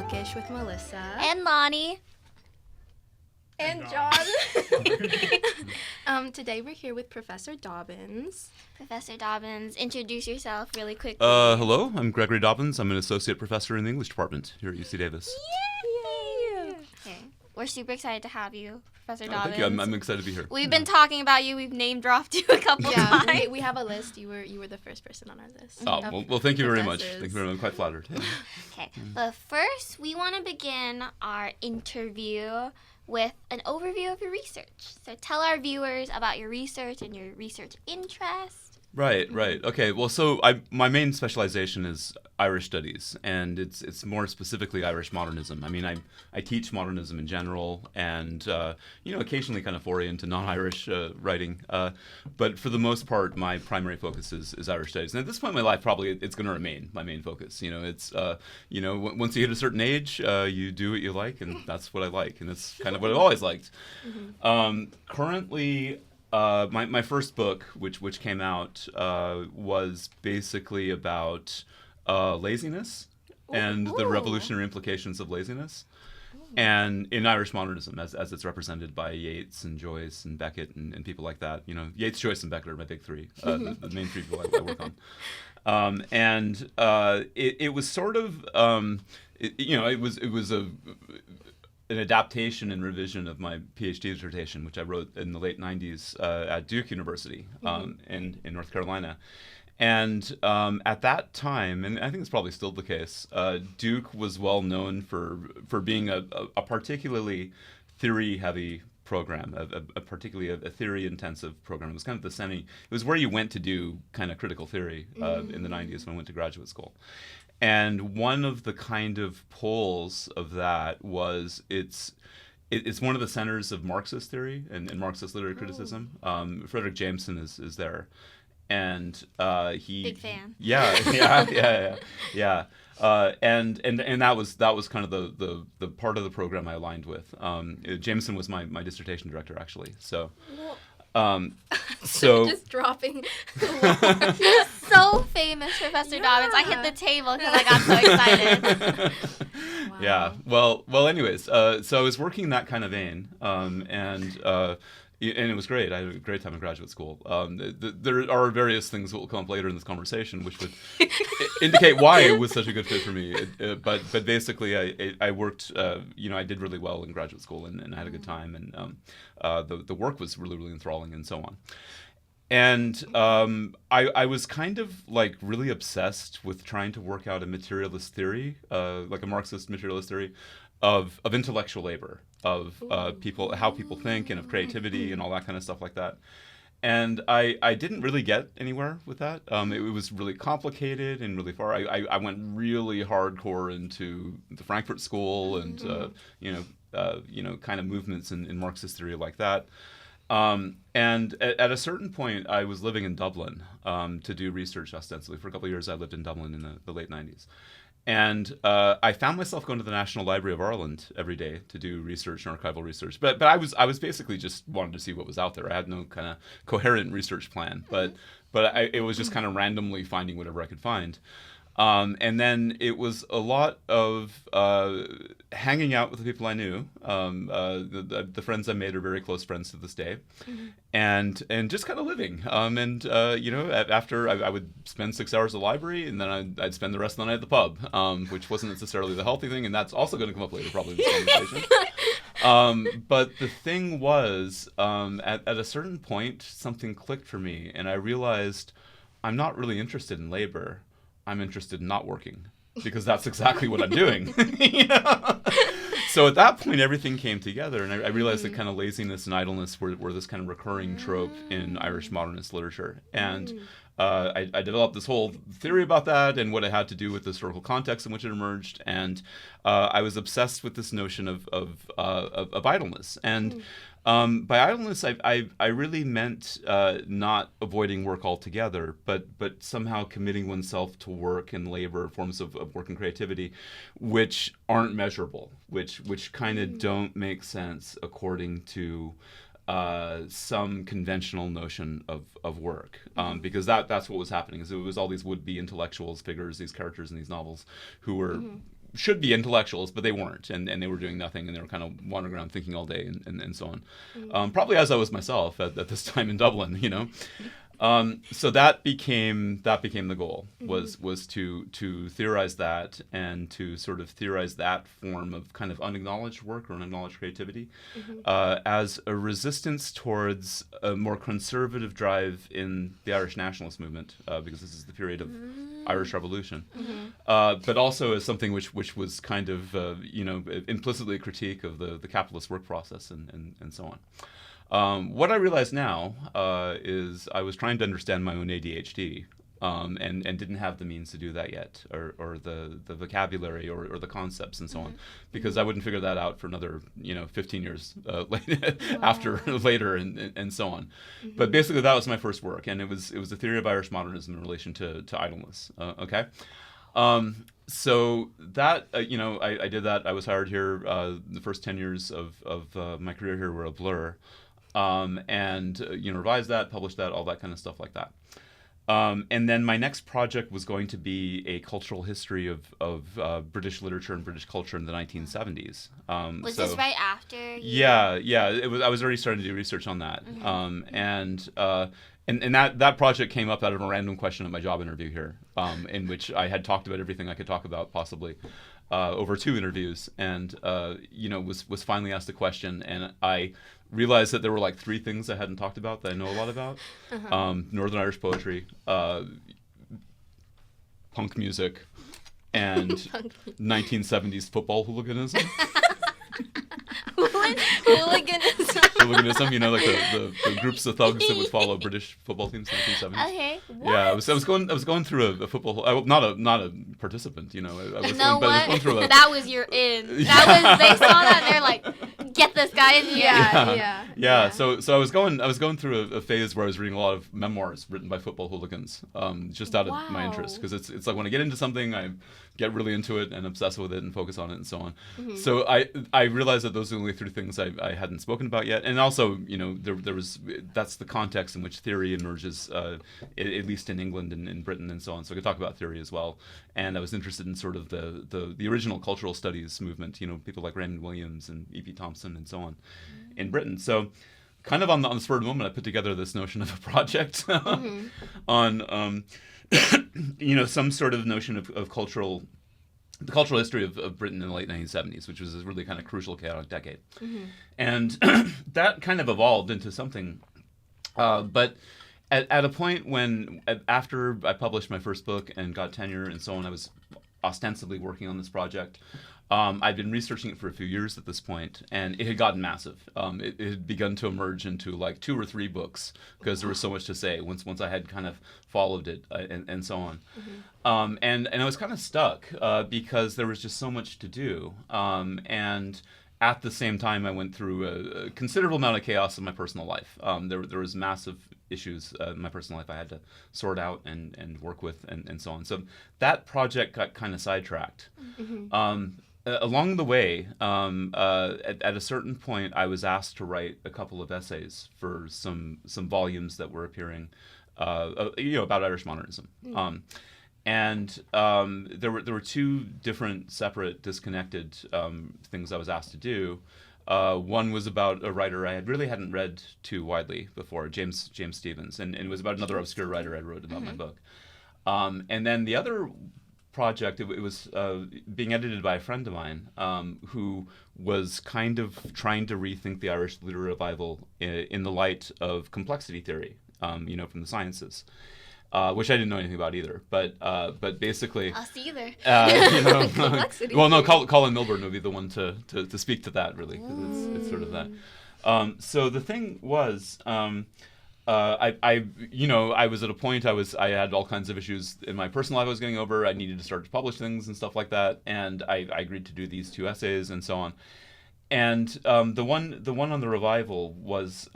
Bookish with Melissa. And Lonnie. And John. Today we're here with Professor Dobbins. Professor Dobbins, introduce yourself really quickly. Hello, I'm Gregory Dobbins. I'm an associate professor in the English department here at UC Davis. Yay! Okay. We're super excited to have you, Professor Dobbins. Thank you. I'm excited to be here. We've been talking about you. We've name dropped you a couple times. We have a list. You were the first person on our list. Oh, well, thank you very much. Professors. Thank you very much. I'm quite flattered. Okay, but first we want to begin our interview with an overview of your research. So tell our viewers about your research and your research interest. Right. Okay. Well, so my main specialization is Irish studies, and it's more specifically Irish modernism. I mean, I teach modernism in general, and occasionally kind of foray into non-Irish writing. But for the most part, my primary focus is Irish studies. And at this point in my life, probably it's going to remain my main focus. It's once you hit a certain age, you do what you like, and that's what I like, and it's kind of what I've always liked. Currently. My first book, which came out, was basically about laziness and the revolutionary implications of laziness, and in Irish modernism as it's represented by Yeats and Joyce and Beckett and people like that. Yeats, Joyce, and Beckett are my big three, the main three people I work on. It was sort of, it was an adaptation and revision of my PhD dissertation, which I wrote in the late 90s at Duke University in North Carolina. And at that time, and I think it's probably still the case, Duke was well known for being a particularly theory-heavy program, particularly a theory-intensive program. It was kind of it was where you went to do kind of critical theory in the 90s when I went to graduate school. And one of the kind of poles of that was it's one of the centers of Marxist theory and Marxist literary criticism. Frederick Jameson is there, and he Big fan. Yeah. And that was kind of the part of the program I aligned with. Jameson was my dissertation director actually. So. So just dropping. So famous, Professor Dobbins. I hit the table because I got so excited. Wow. Yeah. Well. Anyways, so I was working in that kind of vein, and it was great. I had a great time in graduate school. There are various things that will come up later in this conversation, which would indicate why it was such a good fit for me. But basically, I worked. I did really well in graduate school, and I had a good time, and the work was really, really enthralling, and so on. And I was kind of like really obsessed with trying to work out a materialist theory, like a Marxist materialist theory, of intellectual labor, of people, how people think, and of creativity, and all that kind of stuff like that. And I didn't really get anywhere with that. It was really complicated and really far. I went really hardcore into the Frankfurt School and kind of movements in Marxist theory like that. And at a certain point, I was living in Dublin to do research ostensibly. For a couple of years, I lived in Dublin in the late 90s. And I found myself going to the National Library of Ireland every day to do research and archival research. But I was basically just wanted to see what was out there. I had no kind of coherent research plan. But it was just kind of randomly finding whatever I could find. And then it was a lot of hanging out with the people I knew. The friends I made are very close friends to this day, and just kind of living. After I would spend 6 hours at the library, and then I'd spend the rest of the night at the pub, which wasn't necessarily the healthy thing, and that's also going to come up later, probably in this conversation. But the thing was, at a certain point, something clicked for me, and I realized I'm not really interested in labor. I'm interested in not working, because that's exactly what I'm doing. So at that point, everything came together, and I realized that kind of laziness and idleness were this kind of recurring trope in Irish modernist literature. And I developed this whole theory about that and what it had to do with the historical context in which it emerged. And I was obsessed with this notion of idleness. And by idleness, I really meant not avoiding work altogether, but somehow committing oneself to work and labor, forms of work and creativity, which aren't measurable, which kind of don't make sense according to some conventional notion of work, because that's what was happening. Is it was all these would-be intellectuals, figures, these characters in these novels, who were should be intellectuals, but they weren't, and they were doing nothing, and they were kind of wandering around thinking all day and so on. Probably as I was myself at this time in Dublin, you know. So that became the goal, was to theorize that and to sort of theorize that form of kind of unacknowledged work or unacknowledged creativity as a resistance towards a more conservative drive in the Irish nationalist movement, because this is the period of Irish Revolution, but also as something which was kind of implicitly a critique of the capitalist work process and so on. What I realize now is I was trying to understand my own ADHD and didn't have the means to do that yet, or the vocabulary or the concepts and so on, because I wouldn't figure that out for another 15 years later and so on. But basically that was my first work, and it was a theory of Irish modernism in relation to idleness. Okay. So that I did that. I was hired here. The first 10 years of my career here were a blur. And revised that, published that, all that kind of stuff like that. And then my next project was going to be a cultural history of British literature and British culture in the 1970s. Was this right after? Yeah. It was. I was already starting to do research on that. And that project came up out of a random question at my job interview here, in which I had talked about everything I could talk about possibly. Over 2 interviews, and was finally asked a question, and I realized that there were like 3 things I hadn't talked about that I know a lot about: Northern Irish poetry, punk music, and 1970s football hooliganism. Hooliganism. Hooliganism, like the groups of thugs that would follow British football teams in the 1970s. Okay. What? Yeah, I was going through a football. Not a participant, I was going through a. That was your in. That was they saw that and they're like, get this guy in here. Yeah. So I was going through a phase where I was reading a lot of memoirs written by football hooligans, just out of my interest, because it's like when I get into something, I get really into it and obsess with it and focus on it and so on. So I realized that those are the only 3 things I hadn't spoken about yet, and also there was that's the context in which theory emerges, at least in England and in Britain and so on. So I could talk about theory as well, and I was interested in sort of the original cultural studies movement, people like Raymond Williams and E.P. Thompson and so on in Britain. So kind of on the spur of the moment, I put together this notion of a project on some sort of notion of the cultural history of Britain in the late 1970s, which was a really kind of crucial, chaotic decade. And that kind of evolved into something. But at a point after I published my first book and got tenure and so on, I was ostensibly working on this project. I'd been researching it for a few years at this point, and it had gotten massive. It had begun to emerge into like 2 or 3 books because there was so much to say once I had kind of followed it and so on. And I was kind of stuck because there was just so much to do. And at the same time, I went through a considerable amount of chaos in my personal life. There was massive issues in my personal life I had to sort out and work with and so on. So that project got kind of sidetracked. Along the way, at a certain point, I was asked to write a couple of essays for some volumes that were appearing, about Irish modernism. And there were 2 different, separate, disconnected things I was asked to do. One was about a writer I hadn't read too widely before, James Stephens, and it was about another obscure writer I wrote about my book. And then the other project, it was being edited by a friend of mine who was kind of trying to rethink the Irish literary revival in the light of complexity theory, from the sciences. Which I didn't know anything about either, but basically, us either. Well, no, Colin Milburn would be the one to speak to that really, because it's sort of that. So the thing was, I was at a point I had all kinds of issues in my personal life I was getting over. I needed to start to publish things and stuff like that, and I agreed to do these 2 essays and so on. And the one on the revival was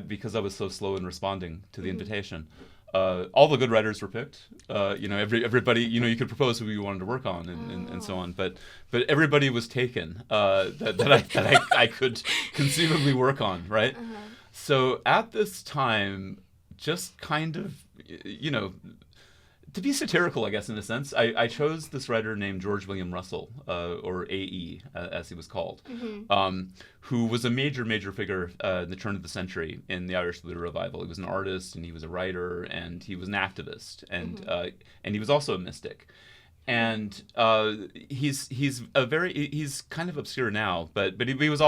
because I was so slow in responding to the invitation. All the good writers were picked. Everybody, you could propose who you wanted to work on and so on. But everybody was taken that I could conceivably work on, right? So at this time, just kind of, to be satirical, I guess, in a sense, I chose this writer named George William Russell, or A.E., as he was called, who was a major figure in the turn of the century in the Irish literary revival. He was an artist, and he was a writer, and he was an activist, and he was also a mystic. And he's kind of obscure now, but he was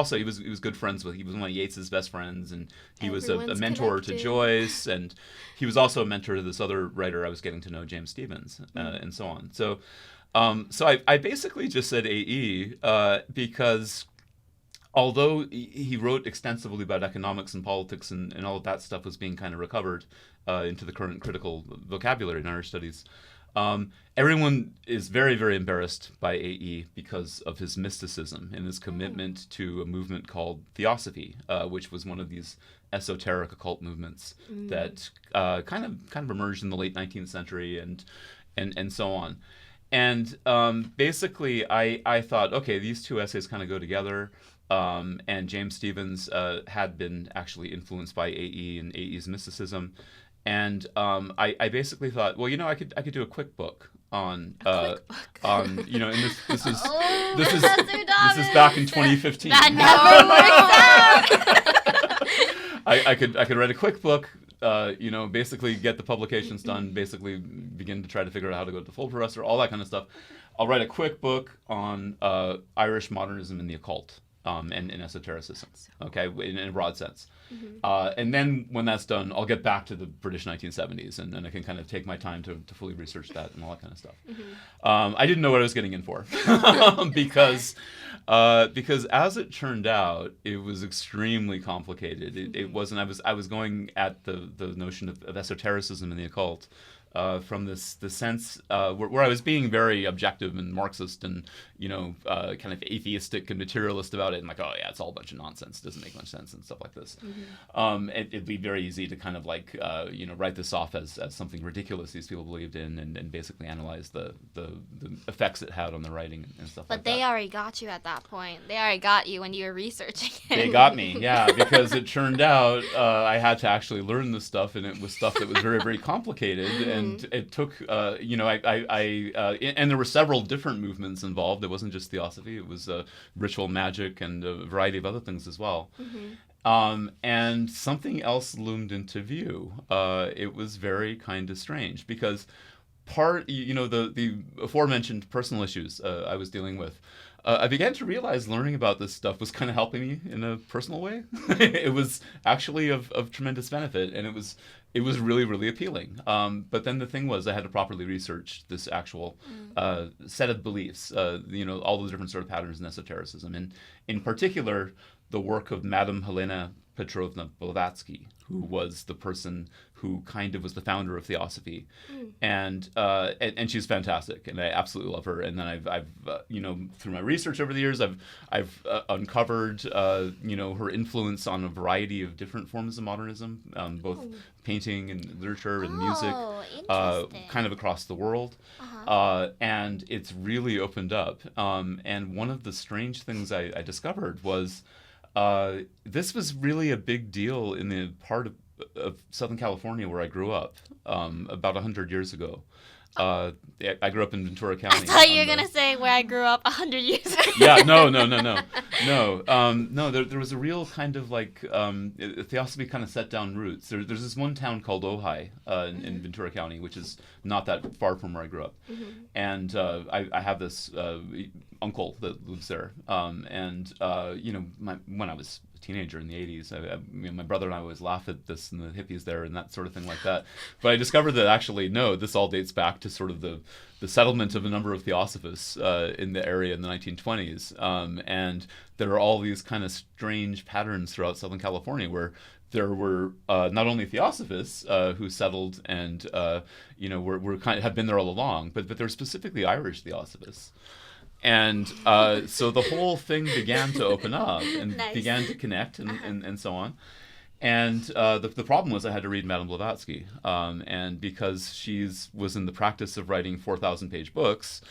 good friends with. He was one of Yeats's best friends, and he was a mentor to Joyce, and he was also a mentor to this other writer I was getting to know, James Stevens, and so on. So I basically just said A.E. Because although he wrote extensively about economics and politics and all of that stuff was being kind of recovered into the current critical vocabulary in Irish studies. Everyone is very, very embarrassed by A.E. because of his mysticism and his commitment to a movement called Theosophy, which was one of these esoteric occult movements that kind of emerged in the late 19th century and so on. And basically, I thought, okay, these two essays kind of go together. And James Stevens had been actually influenced by A.E. and A.E.'s mysticism. And I basically thought, well, I could do a quick book on and this is back in 2015. That never works out. I could write a quick book, basically get the publications done, basically begin to try to figure out how to go to the full professor, all that kind of stuff. I'll write a quick book on Irish modernism and the occult. And esotericism, okay, in a broad sense. And then when that's done, I'll get back to the British 1970s, and then I can kind of take my time to fully research that and all that kind of stuff. I didn't know what I was getting in for because as it turned out, it was extremely complicated. It wasn't. I was going at the notion of esotericism and the occult. From the sense where I was being very objective and Marxist and kind of atheistic and materialist about it, and like, oh yeah, it's all a bunch of nonsense, it doesn't make much sense and stuff like this. It'd be very easy to kind of like write this off as something ridiculous these people believed in, and basically analyze the effects it had on the writing and stuff like that. But they already got you at that point. They already got you when you were researching it. They got me, yeah, because it turned out I had to actually learn this stuff, and it was stuff that was very, very complicated. And it took, and there were several different movements involved. It wasn't just Theosophy. It was ritual magic and a variety of other things as well. And something else loomed into view. It was very kind of strange because the aforementioned personal issues I was dealing with, I began to realize learning about this stuff was kind of helping me in a personal way. It was actually of tremendous benefit, and it was really, really appealing. But then the thing was, I had to properly research this actual set of beliefs, all the different sort of patterns in esotericism, and in particular, the work of Madame Helena Petrovna Blavatsky, who was the person who kind of was the founder of Theosophy, and she's fantastic, and I absolutely love her. And then I've through my research over the years, I've uncovered her influence on a variety of different forms of modernism, both painting and literature and music, kind of across the world, and it's really opened up. And one of the strange things I discovered was this was really a big deal in the part of Southern California where I grew up about 100 years ago. I grew up in Ventura County. I thought you were going to say where I grew up 100 years ago. Yeah, no. There was a real kind of like Theosophy kind of set down roots. There's this one town called Ojai in Ventura County, which is not that far from where I grew up. And I have this uncle that lives there. When I was a teenager in the 80s, my brother and I always laugh at this and the hippies there and that sort of thing like that. But I discovered that actually, no, this all dates back to sort of the settlement of a number of theosophists in the area in the 1920s. And there are all these kind of strange patterns throughout Southern California where there were not only theosophists who settled and were kind of have been there all along, but there were specifically Irish theosophists. And so the whole thing began to open up and began to connect and so on. And the problem was I had to read Madame Blavatsky. And because she was in the practice of writing 4,000-page books,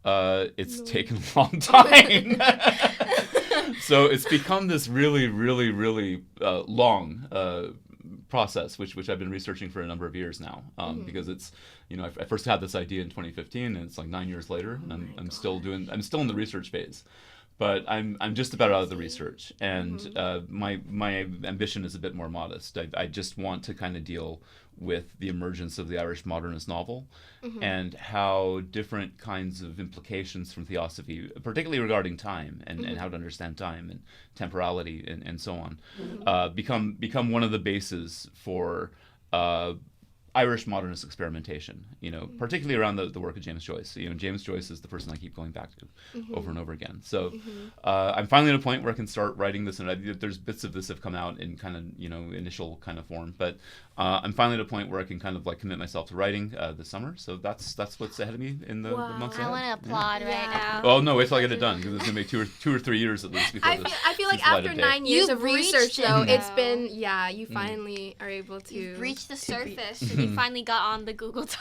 it's taken a long time. So it's become this really, really, really long process, which I've been researching for a number of years now, because it's, I first had this idea in 2015, and it's like 9 years later, and I'm still in the research phase. But I'm just about out of the research, and my ambition is a bit more modest. I just want to kind of deal with the emergence of the Irish modernist novel and how different kinds of implications from theosophy, particularly regarding time and how to understand time and temporality and so on, become one of the bases for Irish modernist experimentation, particularly around the work of James Joyce. James Joyce is the person I keep going back to over and over again. So I'm finally at a point where I can start writing this, and there's bits of this have come out in kind of, initial kind of form, but I'm finally at a point where I can kind of like commit myself to writing this summer. So that's what's ahead of me in the months ahead. I want to applaud right now. Oh no, wait till I get it done, because it's going to be two or 3 years at least before I feel like after 9 years of research, though, it's been, you finally are able to... You've reached the surface, and you finally got on the Google Doc.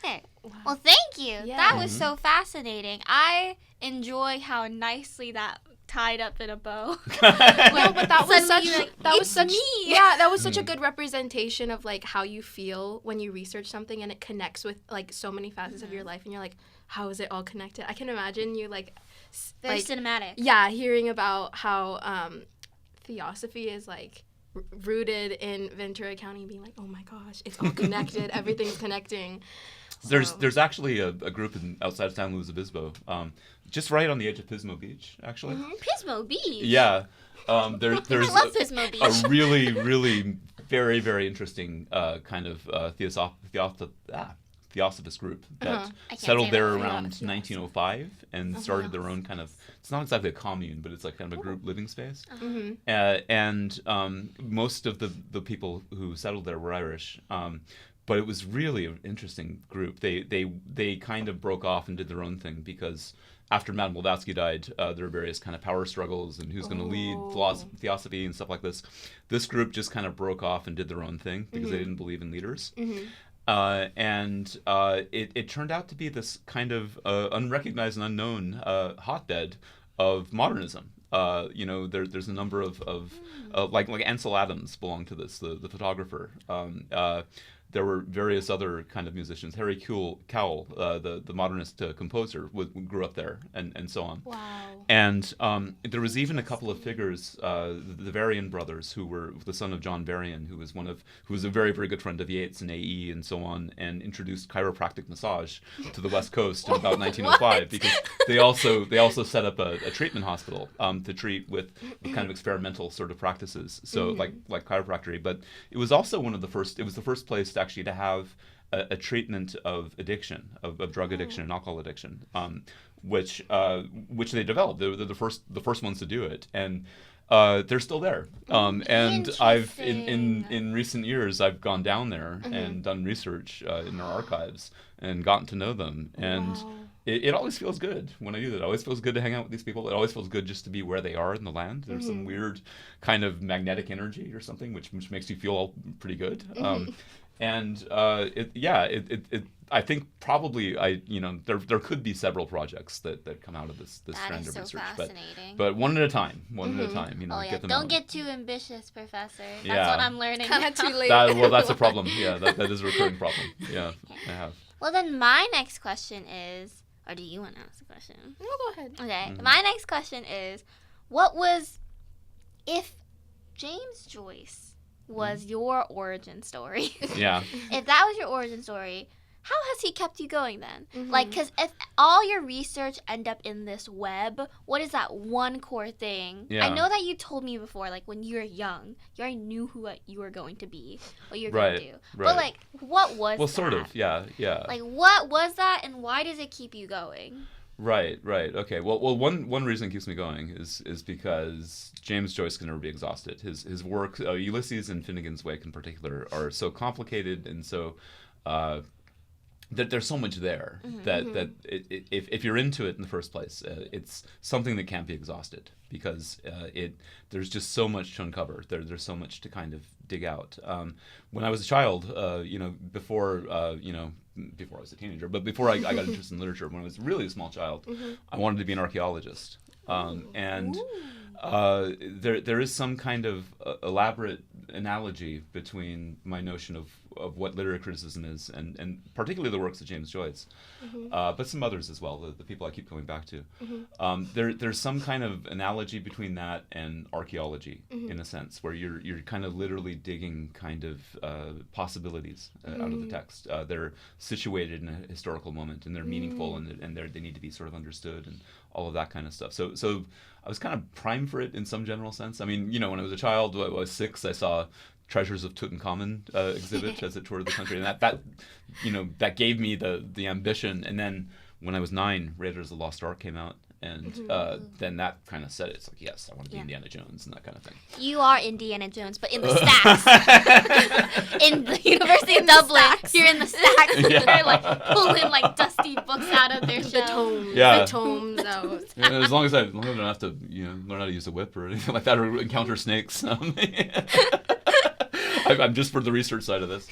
Okay. Well, thank you. Yeah. That was so fascinating. I enjoy how nicely that tied up in a bow. No, but that was Suddenly such you're like, that was "It's such me." that was such a good representation of like how you feel when you research something, and it connects with like so many facets of your life, and you're like, how is it all connected? I can imagine you like Very cinematic. Yeah, hearing about how theosophy is like rooted in Ventura County, being like, oh my gosh, it's all connected, everything's connecting. There's actually a group outside of San Luis Obispo, just right on the edge of Pismo Beach, actually. Pismo Beach. Yeah. There's I love Pismo Beach. a really, really very, very interesting kind of theosophist group that settled there around 1905 and started their own kind of, it's not exactly a commune, but it's like kind of a group living space. And most of the people who settled there were Irish. But it was really an interesting group. They kind of broke off and did their own thing, because after Madame Blavatsky died, there were various kind of power struggles and who's going to lead theosophy and stuff like this. This group just kind of broke off and did their own thing because they didn't believe in leaders. And it turned out to be this kind of unrecognized and unknown hotbed of modernism. There's a number of like Ansel Adams belonged to this, the photographer. There were various other kind of musicians. Harry Cowell, the modernist composer, grew up there, and so on. Wow. And there was even a couple of figures, the Varian brothers, who were the son of John Varian, who was a very, very good friend of Yeats and A.E. and so on, and introduced chiropractic massage to the West Coast in about 1905, because they also set up a treatment hospital to treat with kind of experimental sort of practices, so like chiropractic. But it was also the first place to actually to have a treatment of addiction, of drug addiction and alcohol addiction, which they developed. They're the first ones to do it, and they're still there. And I've in recent years I've gone down there and done research in their archives and gotten to know them, and it always feels good when I do that. It always feels good to hang out with these people. It always feels good just to be where they are in the land. There's some weird kind of magnetic energy or something which makes you feel all pretty good. And I think probably there could be several projects that come out of this strand of research, but one at a time, get them Don't out. get too ambitious, Professor. That's what I'm learning. Kind of too late. That's a problem. Yeah, that is a recurring problem. Yeah, I have. Well, then my next question is, or do you want to ask the question? No, go ahead. Okay, my next question is, if James Joyce was your origin story? Yeah. If that was your origin story, how has he kept you going then? Like, because if all your research end up in this web, what is that one core thing? Yeah. I know that you told me before, like, when you were young, you already knew who you were going to be, what you were going to do. Right. But, like, what was that? Well, sort of, yeah. Like, what was that, and why does it keep you going? Right. Okay. Well, one reason it keeps me going is because James Joyce can never be exhausted. His work, Ulysses and Finnegan's Wake in particular, are so complicated and so that there's so much there that if you're into it in the first place, it's something that can't be exhausted, because there's just so much to uncover. There's so much to kind of dig out. When I was a child, before I was a teenager, but before I got interested in literature, when I was really a small child, I wanted to be an archaeologist. And there is some kind of elaborate analogy between my notion of what literary criticism is, and particularly the works of James Joyce, but some others as well, the people I keep coming back to. There's some kind of analogy between that and archaeology, in a sense, where you're kind of literally digging kind of possibilibilities out of the text. They're situated in a historical moment, and they're meaningful, and they need to be sort of understood, and all of that kind of stuff. So I was kind of primed for it in some general sense. I mean, when I was a child, I was 6, I saw Treasures of Tutankhamen exhibit as it toured the country, and that gave me the ambition. And then when I was 9, Raiders of the Lost Ark came out, and then that kind of said it. It's like, yes, I want to be Indiana Jones and that kind of thing. You are Indiana Jones, but in the stacks. In the University of Dublin, you're in the stacks. They're like pulling like dusty books out of their shelves. The tomes out. Yeah, as long as I don't have to learn how to use a whip or anything like that, or encounter snakes. I'm just for the research side of this.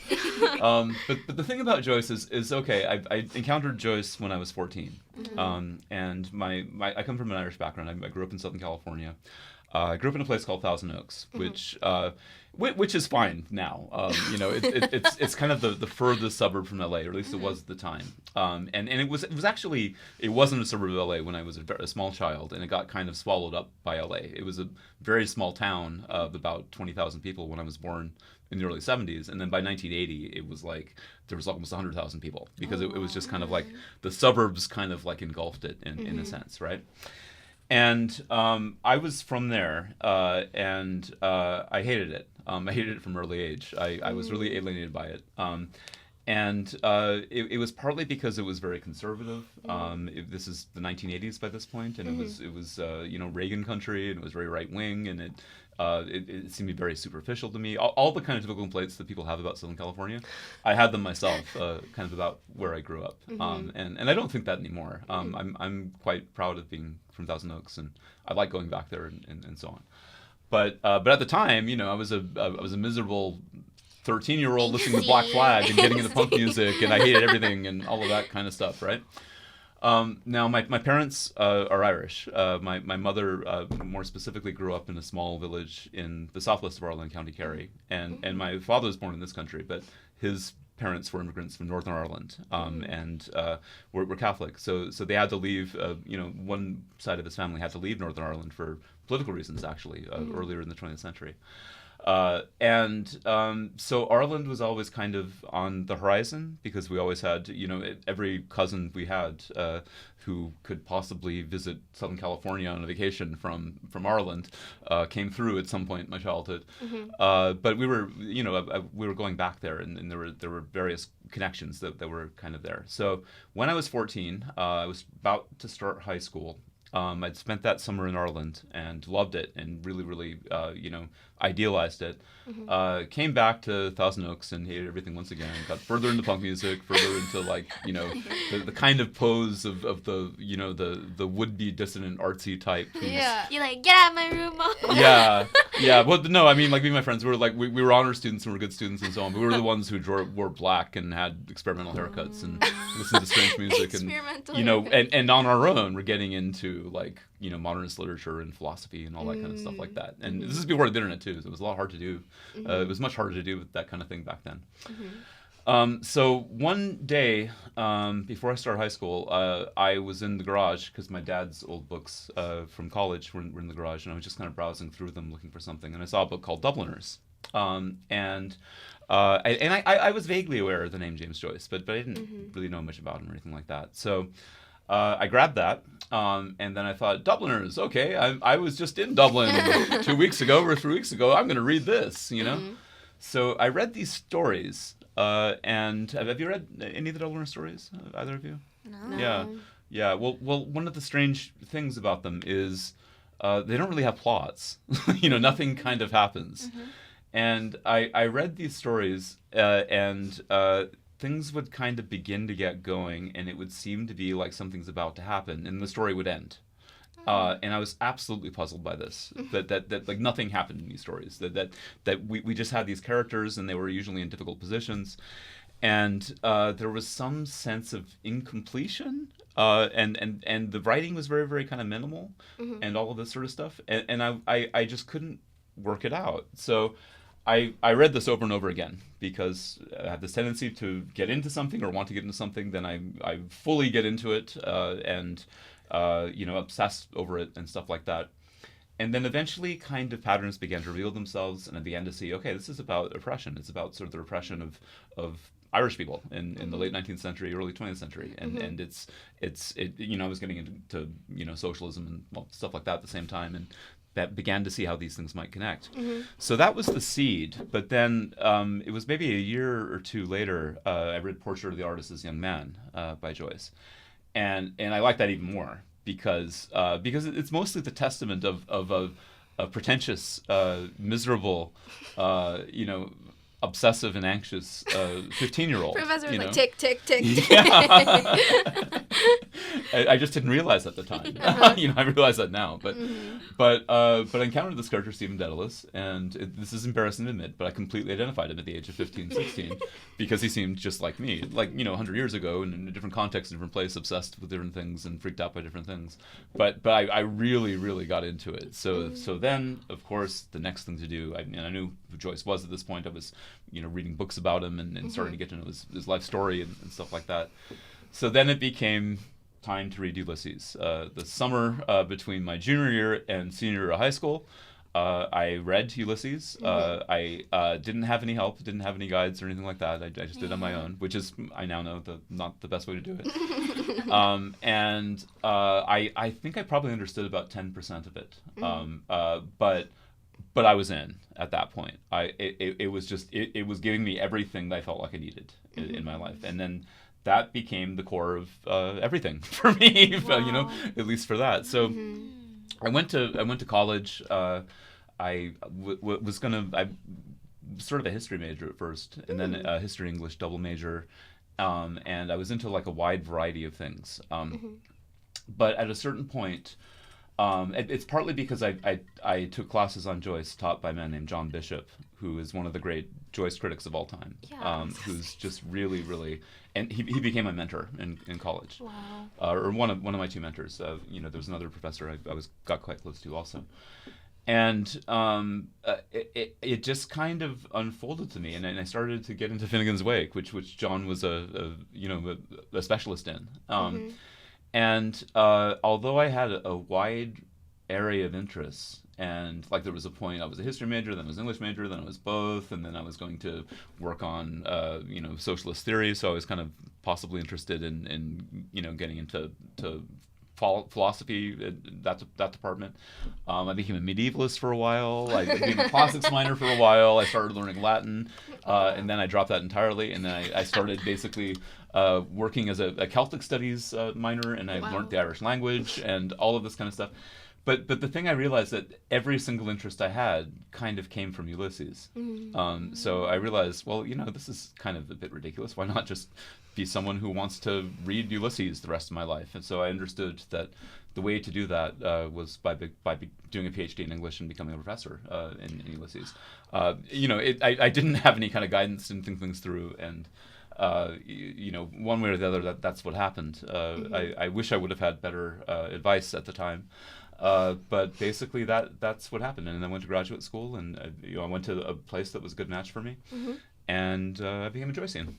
But the thing about Joyce is okay, I encountered Joyce when I was 14. And I come from an Irish background. I grew up in Southern California. I grew up in a place called Thousand Oaks, which is fine now. It's kind of the furthest suburb from LA, or at least it was at the time. And it wasn't a suburb of LA when I was a small child, and it got kind of swallowed up by LA. It was a very small town of about 20,000 people when I was born in the early 70s, and then by 1980 it was like there was almost 100,000 people, because it was just kind of like the suburbs kind of like engulfed it in a sense, right? And I was from there, and I hated it. I hated it from early age. I was really alienated by it. And it was partly because it was very conservative. This is the 1980s by this point, and it was Reagan country, and it was very right wing, and it seemed to be very superficial to me. All the kind of typical complaints that people have about Southern California, I had them myself, kind of about where I grew up. And I don't think that anymore. I'm quite proud of being from Thousand Oaks, and I like going back there and so on. But at the time, I was a miserable 13-year-old listening to Black Flag and getting into punk music, and I hated everything and all of that kind of stuff, right? Now, my parents are Irish. My mother, more specifically, grew up in a small village in the southwest of Ireland, County Kerry, and my father was born in this country, but his parents were immigrants from Northern Ireland, and were Catholic. So they had to leave. One side of his family had to leave Northern Ireland for political reasons, actually, earlier in the 20th century. So Ireland was always kind of on the horizon, because we always had, every cousin we had who could possibly visit Southern California on a vacation from Ireland came through at some point in my childhood. But we were, we were going back there, and there were various connections that were kind of there. So when I was 14, I was about to start high school. I'd spent that summer in Ireland and loved it, and really, really, idealized it. Came back to Thousand Oaks and hated everything once again. Got further into punk music, further into the kind of pose of the would-be dissident artsy type. You're like, get out of my room, Mom. Yeah. Well, no, I mean, like, me and my friends, we were like, we were honor students and we were good students and so on. But we were the ones who wore black and had experimental haircuts and listened to strange music, and on our own, we're getting into modernist literature and philosophy and all that kind of stuff like that. And this is before the internet too, so it was a lot hard to do. It was much harder to do with that kind of thing back then. So one day, before I started high school, I was in the garage, because my dad's old books from college were in the garage, and I was just kind of browsing through them looking for something, and I saw a book called Dubliners. And I was vaguely aware of the name James Joyce, but I didn't really know much about him or anything like that. So I grabbed that, and then I thought, Dubliners, okay, I was just in Dublin 2 weeks ago or 3 weeks ago. I'm going to read this, So I read these stories, and have you read any of the Dubliner stories, either of you? No. Yeah. Well, one of the strange things about them is they don't really have plots. Nothing kind of happens. And I read these stories, and things would kind of begin to get going, and it would seem to be like something's about to happen, and the story would end. And I was absolutely puzzled by this, that like nothing happened in these stories, that we just had these characters, and they were usually in difficult positions. and there was some sense of incompletion, and the writing was very, very kind of minimal, and all of this sort of stuff, and I just couldn't work it out. So I read this over and over again because I have this tendency to get into something or want to get into something, then I fully get into it, and obsess over it and stuff like that. And then eventually kind of patterns began to reveal themselves, and I began to see, okay, this is about oppression. It's about sort of the repression of Irish people in the late 19th century, early 20th century. And it's I was getting into socialism and stuff like that at the same time, and that began to see how these things might connect. So that was the seed. But then it was maybe a year or two later, I read Portrait of the Artist as a Young Man by Joyce. And I like that even more because it's mostly the testament of a pretentious, miserable, obsessive and anxious 15-year-old. Professor was like, tick, tick, tick. Yeah. I just didn't realize at the time. I realize that now. But I encountered this character, Stephen Dedalus, and this is embarrassing to admit, but I completely identified him at the age of 15, 16, because he seemed just like me, 100 years ago, in a different context, a different place, obsessed with different things and freaked out by different things. But I really, really got into it. So then, of course, the next thing to do, I knew who Joyce was at this point. I was reading books about him and starting to get to know his life story and stuff like that. So then it became time to read Ulysses. The summer between my junior year and senior year of high school, I read Ulysses. I didn't have any help, didn't have any guides or anything like that. I just did it on my own, which is, I now know, not the best way to do it. I think I probably understood about 10% of it. But I was in at that point. It was giving me everything that I felt like I needed in my life, and then that became the core of everything for me. Wow. At least for that. So I went to college. I was sort of a history major at first, and then a history English double major, and I was into a wide variety of things. But at a certain point. It's partly because I took classes on Joyce taught by a man named John Bishop, who is one of the great Joyce critics of all time. Yeah. Who's just really, really, and he became my mentor in college. Wow. Or one of my two mentors. There was another professor I got quite close to also, and it just kind of unfolded to me, and I started to get into Finnegan's Wake, which John was a specialist in. And although I had a wide area of interests, and there was a point I was a history major, then I was English major, then I was both, and then I was going to work on socialist theory, so I was kind of possibly interested in getting into philosophy, that department. I became a medievalist for a while. I became a classics minor for a while. I started learning Latin, and then I dropped that entirely, and then I started basically working as a Celtic studies minor, and I learned the Irish language and all of this kind of stuff. But the thing I realized that every single interest I had kind of came from Ulysses. So I realized, well, this is kind of a bit ridiculous. Why not just be someone who wants to read Ulysses the rest of my life? And so I understood that the way to do that was by doing a PhD in English and becoming a professor in Ulysses. I didn't have any kind of guidance to think things through, and one way or the other, that's what happened. I wish I would have had better advice at the time. But basically that's what happened. And then I went to graduate school, and I went to a place that was a good match for me, and I became a Joycean.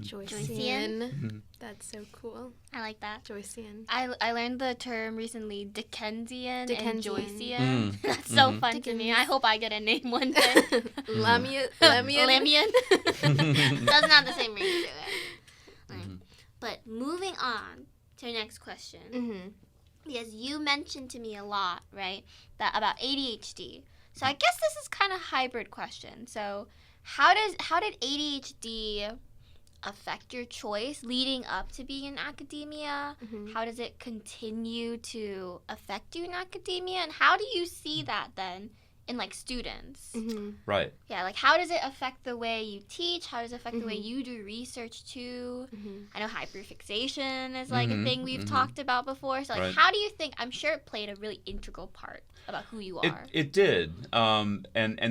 Joycean. That's so cool. I like that. Joycean. I learned the term recently, Dickensian. and Joycean. That's so fun to me. I hope I get a name one day. Lamian. Doesn't have the same ring to it. But moving on to our next question. Because you mentioned to me a lot, right, about ADHD. So I guess this is kind of a hybrid question. So how did ADHD affect your choice leading up to being in academia? How does it continue to affect you in academia? And how do you see that then in like students. Right. Yeah, like how does it affect the way you teach? How does it affect the way you do research too? I know hyperfixation is like a thing we've talked about before. So like how do you think, I'm sure it played a really integral part about who you are. It did. And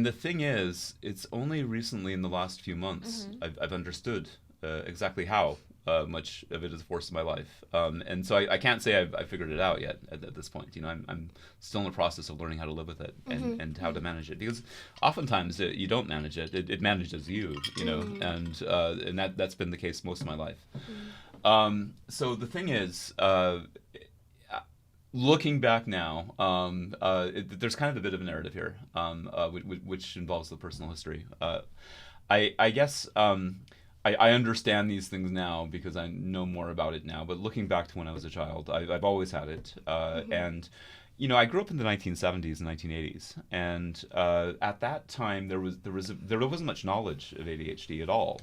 the thing is, it's only recently in the last few months I've understood exactly how much of it is a force in my life. And so I can't say I've figured it out yet at this point. You know, I'm still in the process of learning how to live with it and how to manage it. Because oftentimes you don't manage it. It manages you, you know, and that's been the case most of my life. So the thing is, looking back now, there's kind of a bit of a narrative here, which involves the personal history. I guess I understand these things now because I know more about it now. But looking back to when I was a child, I've always had it. And, you know, I grew up in the 1970s and 1980s. And at that time, there wasn't much knowledge of ADHD at all.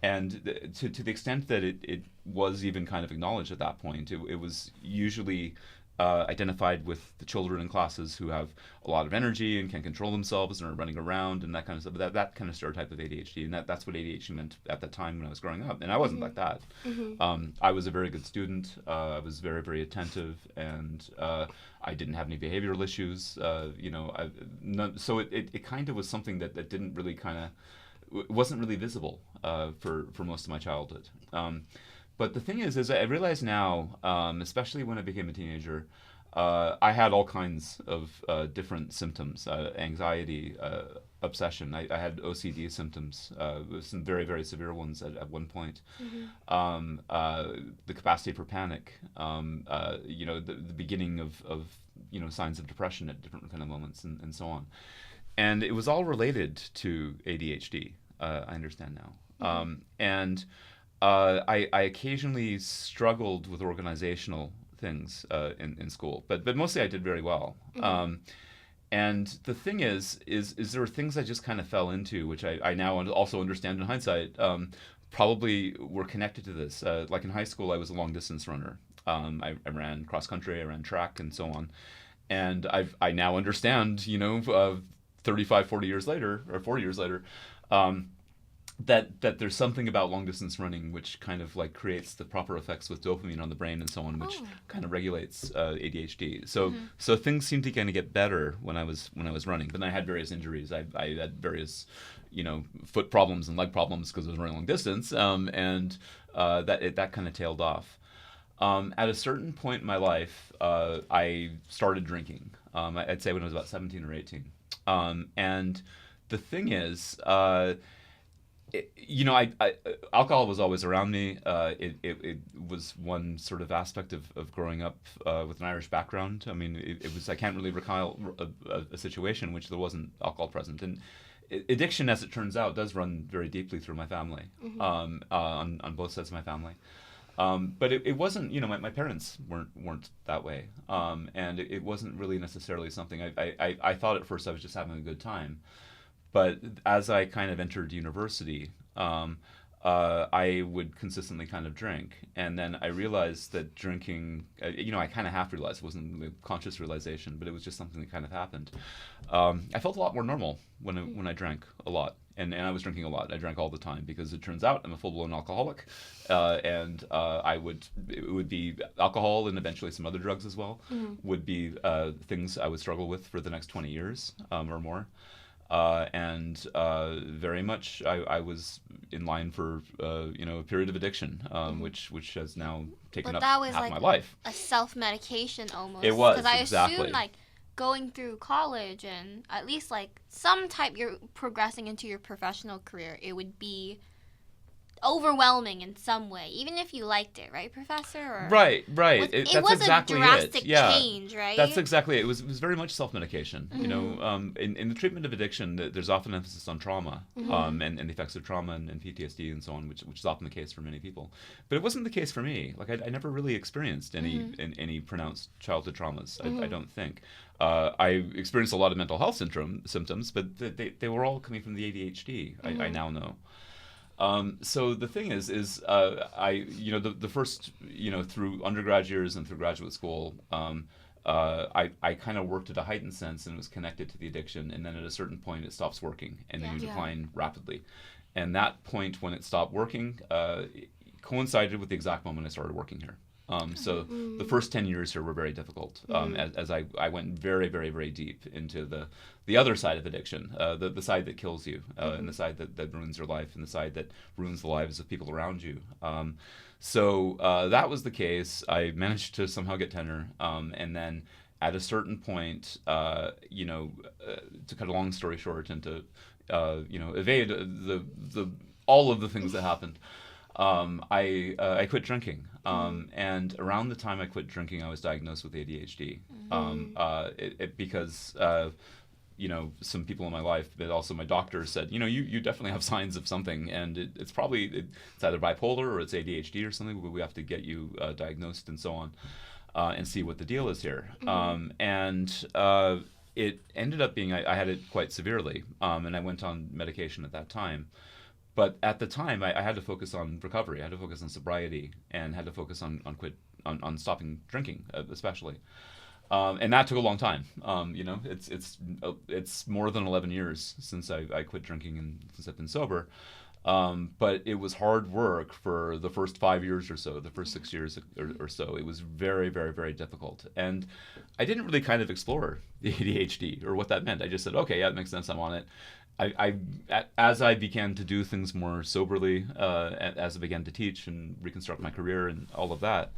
And to the extent that it was even kind of acknowledged at that point, it was usually identified with the children in classes who have a lot of energy and can control themselves and are running around and that kind of stuff. That kind of stereotype of ADHD, and that's what ADHD meant at the time when I was growing up. And I wasn't like that. I was a very good student. I was very, very attentive, and I didn't have any behavioral issues. You know, so it kind of was something that didn't really wasn't really visible for most of my childhood. But the thing is I realize now, especially when I became a teenager, I had all kinds of different symptoms, anxiety, obsession. I had OCD symptoms, some very, very severe ones at one point. The capacity for panic, you know, the beginning of you know, signs of depression at different kind of moments and so on. And it was all related to ADHD, I understand now. And I occasionally struggled with organizational things in school, but mostly I did very well. And the thing is there were things I just kind of fell into, which I now also understand in hindsight, probably were connected to this. Like in high school, I was a long distance runner. I ran cross country, I ran track, and so on. And I now understand, you know, 35, 40 years later, or 40 years later, that there's something about long distance running which kind of like creates the proper effects with dopamine on the brain and so on, which kind of regulates ADHD. So things seemed to kind of get better when I was running. But then I had various injuries. I had various, you know, foot problems and leg problems because I was running long distance, and that kind of tailed off. At a certain point in my life, I started drinking. I'd say when I was about 17 or 18. And the thing is, you know, alcohol was always around me. It was one sort of aspect of growing up with an Irish background. I mean, it was, I can't really recall a situation in which there wasn't alcohol present. And addiction, as it turns out, does run very deeply through my family, on both sides of my family. But it wasn't, you know, my parents weren't that way. And it wasn't really necessarily something I thought at first I was just having a good time. But as I kind of entered university, I would consistently kind of drink. And then I realized that drinking, you know, I kind of half realized, it wasn't a conscious realization, but it was just something that kind of happened. I felt a lot more normal when I drank a lot. And I was drinking a lot. I drank all the time because it turns out I'm a full-blown alcoholic. And it would be alcohol and eventually some other drugs as well, would be things I would struggle with for the next 20 years or more. And very much I was in line for you know, a period of addiction, which has now taken up half my life. A self-medication almost. It was, because I exactly. assume like going through college and at least like some type you're progressing into your professional career, it would be overwhelming in some way, even if you liked it, right, Professor? Or right. It That's was exactly a drastic it. change, right? That's exactly it. It was very much self-medication. You know, in the treatment of addiction, there's often emphasis on trauma, and the effects of trauma and PTSD and so on, which is often the case for many people. But it wasn't the case for me. Like I never really experienced any pronounced childhood traumas. I don't think. I experienced a lot of mental health symptoms, but they were all coming from the ADHD. I now know. So the thing is the first, through undergrad years and through graduate school, I kind of worked at a heightened sense and was connected to the addiction, and then at a certain point it stops working, and then you decline rapidly. And that point when it stopped working coincided with the exact moment I started working here. So the first 10 years here were very difficult as I went very, very, very deep into the other side of addiction, the side that kills you, and the side that ruins your life, and the side that ruins the lives of people around you. So that was the case. I managed to somehow get tenure, and then at a certain point, to cut a long story short and to evade all of the things that happened, I quit drinking. And around the time I quit drinking, I was diagnosed with ADHD. Because some people in my life, but also my doctor said, you definitely have signs of something, and it's either bipolar or it's ADHD or something, but we have to get you diagnosed and so on, and see what the deal is here. It ended up being I had it quite severely, and I went on medication at that time. But at the time, I had to focus on recovery. I had to focus on sobriety, and had to focus on stopping drinking, especially. And that took a long time. It's more than 11 years since I quit drinking and since I've been sober. But it was hard work for the first 5 years or so, the first 6 years or so. It was very, very, very difficult. And I didn't really kind of explore the ADHD or what that meant. I just said, okay, yeah, it makes sense. I'm on it. As I began to do things more soberly, as I began to teach and reconstruct my career and all of that,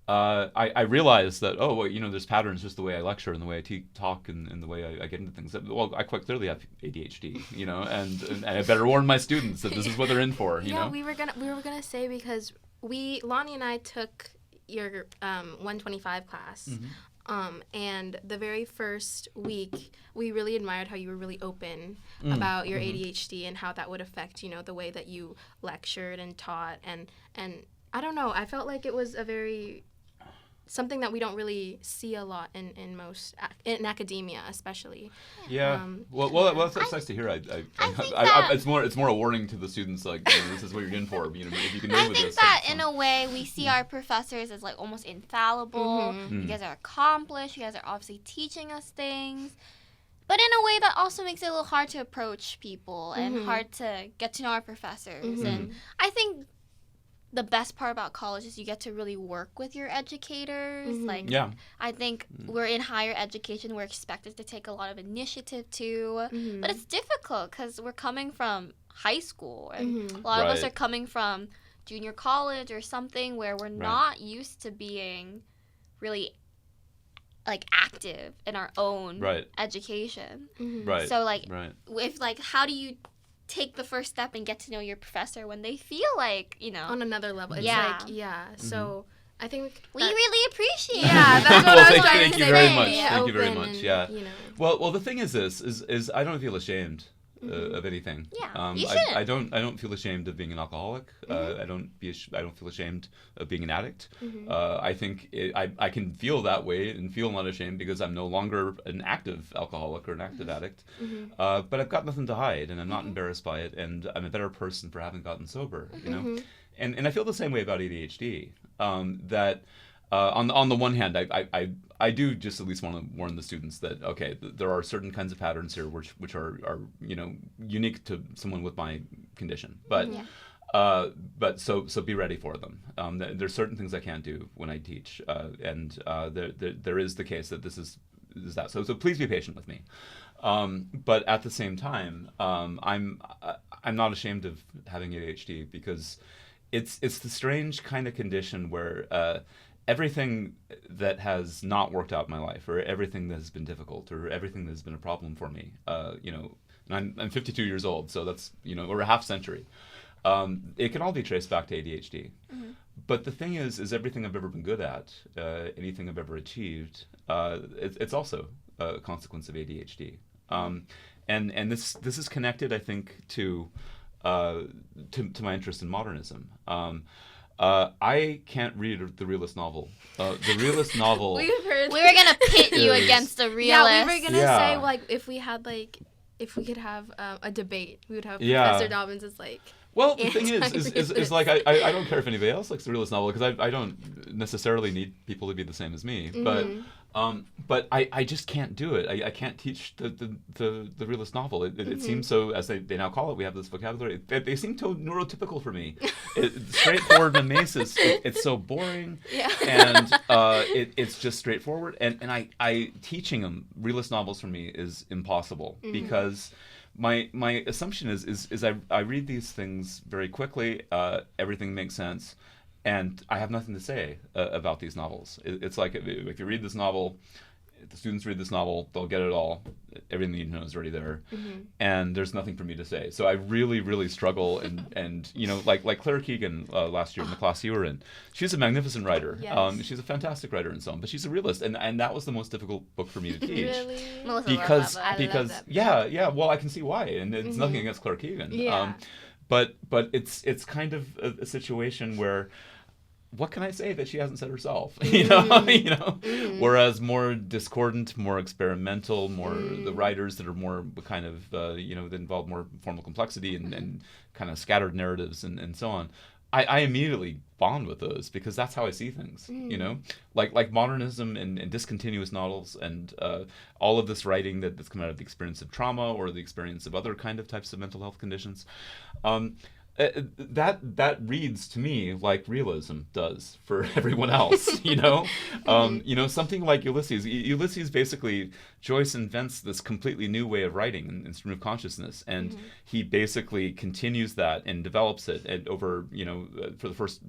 I realized that, there's patterns just the way I lecture and the way I talk and the way I get into things. Well, I quite clearly have ADHD, and I better warn my students that this is what they're in for, you know? we were gonna say, because Lonnie and I took your 125 class. And the very first week, we really admired how you were really open about your ADHD and how that would affect, the way that you lectured and taught. And I don't know, I felt like it was something that we don't really see a lot in academia, especially. Yeah. Well, that's nice to hear. It's more a warning to the students, like, this is what you're in for. If you can live with this. I think that in a way we see our professors as like almost infallible. You guys are accomplished. You guys are obviously teaching us things. But in a way that also makes it a little hard to approach people and hard to get to know our professors. And I think the best part about college is you get to really work with your educators. I think we're in higher education. We're expected to take a lot of initiative too. But it's difficult because we're coming from high school. And a lot of us are coming from junior college or something where we're not used to being really active in our own education. So if how do you take the first step and get to know your professor when they feel like, on another level. It's so I think we really appreciate it. Yeah, that's what I was trying to say. Thank you very much. Thank you very much. And, yeah. Well, the thing is this is I don't feel ashamed of anything. Yeah, you shouldn't. I don't feel ashamed of being an alcoholic. I don't feel ashamed of being an addict. I think I can feel that way and feel not ashamed because I'm no longer an active alcoholic or an active addict. But I've got nothing to hide, and I'm not embarrassed by it, and I'm a better person for having gotten sober. And I feel the same way about ADHD. That on the one hand, I do just at least want to warn the students that, okay, there are certain kinds of patterns here which are unique to someone with my condition, but so be ready for them. There's certain things I can't do when I teach, and there is the case that this is that. So please be patient with me. But at the same time, I'm not ashamed of having ADHD because it's the strange kind of condition where everything that has not worked out in my life, or everything that has been difficult, or everything that has been a problem for me, and I'm 52 years old, so that's over a half century. It can all be traced back to ADHD. But the thing is everything I've ever been good at, anything I've ever achieved, it's also a consequence of ADHD. And this is connected, I think, to my interest in modernism. I can't read the realist novel. The realist novel. We were gonna pit you against a realist. Yeah, we were gonna say if we could have a debate, we would have Professor Dobbins as Well, the thing is like I don't care if anybody else likes the realist novel because I don't necessarily need people to be the same as me, but I just can't do it. I can't teach the realist novel. It seems so, as they now call it. We have this vocabulary. They seem so neurotypical for me. Straightforward and mace it's so boring, and it's just straightforward. And I teaching them realist novels for me is impossible because. My assumption is I read these things very quickly. Everything makes sense, and I have nothing to say about these novels. It's like if you read this novel, if the students read this novel, they'll get it all. Everything you need to know is already there, and there's nothing for me to say. So I really struggle, and like Claire Keegan last year in the class you were in, she's a magnificent writer. Yes. She's a fantastic writer and so on, but she's a realist, and that was the most difficult book for me to teach. Really? Because I love that. yeah, well, I can see why, and it's nothing against Claire Keegan. Yeah. But it's kind of a situation where. What can I say that she hasn't said herself? Whereas more discordant, more experimental, more the writers that are more kind of that involve more formal complexity and kind of scattered narratives and so on. I immediately bond with those because that's how I see things. Like modernism and discontinuous novels and all of this writing that's come out of the experience of trauma or the experience of other kind of types of mental health conditions. That reads to me like realism does for everyone else, something like Ulysses. Ulysses basically, Joyce invents this completely new way of writing in stream of consciousness, and he basically continues that and develops it and over, for the first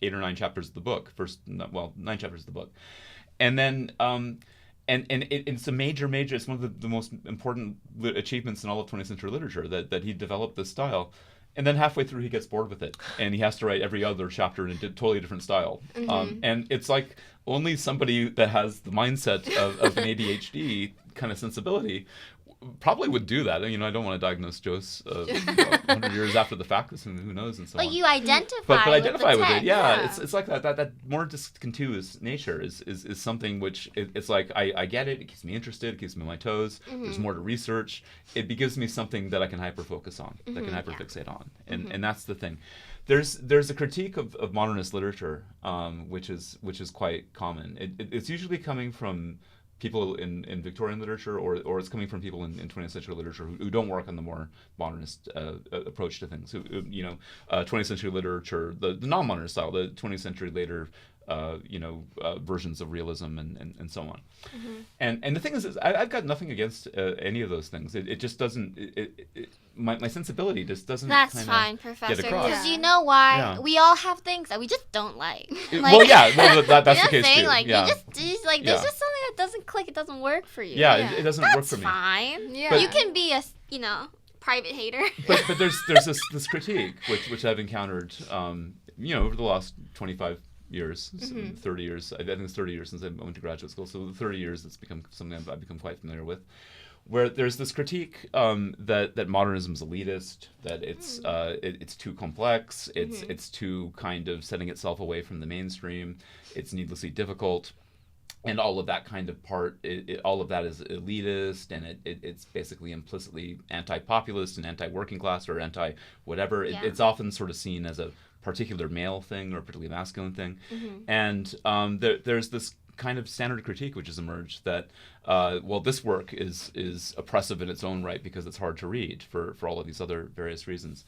8 or 9 chapters of the book, 9 chapters of the book, and then. It's a major. It's one of the most important achievements in all of 20th century literature that he developed this style. And then halfway through, he gets bored with it, and he has to write every other chapter in a totally different style. And it's like only somebody that has the mindset of an ADHD kind of sensibility probably would do that. I don't want to diagnose Joyce 100 years after the fact, who knows, and so on. But you identify but identify with it, yeah. Yeah. It's like that more discontinuous nature is something which it's like I get it. It keeps me interested. It keeps me on my toes. There's more to research. It gives me something that I can hyper-focus on, that I can hyper-fixate on, and that's the thing. There's a critique of modernist literature, which is quite common. It's usually coming from people in Victorian literature, or it's coming from people in 20th century literature who don't work on the more modernist approach to things. 20th century literature, the non-modernist style, the 20th century later, versions of realism and so on. And the thing is I've got nothing against any of those things. It just doesn't. My sensibility just doesn't. That's fine, Professor. Get across. Because you know why? Yeah. We all have things that we just don't like. That's the case too. Like, yeah. you just like there's just something that doesn't click. It doesn't work for you. Yeah, it doesn't work for me. That's fine. Yeah. But you can be a private hater. But there's this critique which I've encountered over the last 25 years, 30 years. I think it's 30 years since I went to graduate school. So the 30 years, it's become something I've become quite familiar with, where there's this critique that modernism is elitist, that it's too complex, it's too kind of setting itself away from the mainstream, it's needlessly difficult, and all of that kind of all of that is elitist, and it's basically implicitly anti-populist and anti-working class or anti-whatever. It's often sort of seen as a particular male thing or a particularly masculine thing. And there's this kind of standard critique which has emerged that, this work is oppressive in its own right because it's hard to read for all of these other various reasons.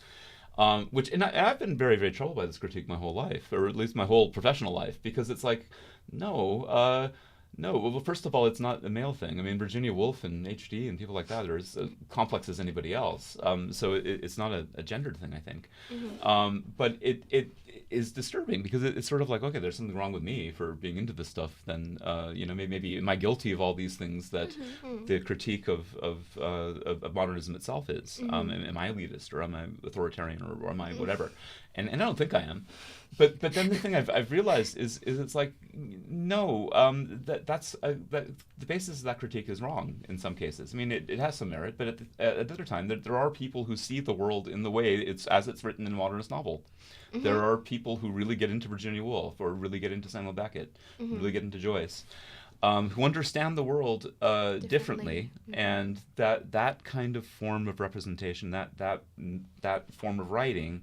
And I've been very, very troubled by this critique my whole life, or at least my whole professional life, because it's like, no, well, first of all, it's not a male thing. I mean, Virginia Woolf and HD and people like that are as complex as anybody else. So it's not a gendered thing, I think. But it is disturbing because it's sort of like, okay, there's something wrong with me for being into this stuff. Then, maybe am I guilty of all these things that the critique of modernism itself is? Am I elitist, or am I authoritarian, or am I whatever? And I don't think I am. But then the thing I've realized is it's like, no, that's the basis of that critique is wrong in some cases. I mean, it has some merit, but at the other time, there are people who see the world in the way it's written in a modernist novel. There are people who really get into Virginia Woolf, or really get into Samuel Beckett, really get into Joyce. who understand the world differently, and that kind of form of representation, that form of writing,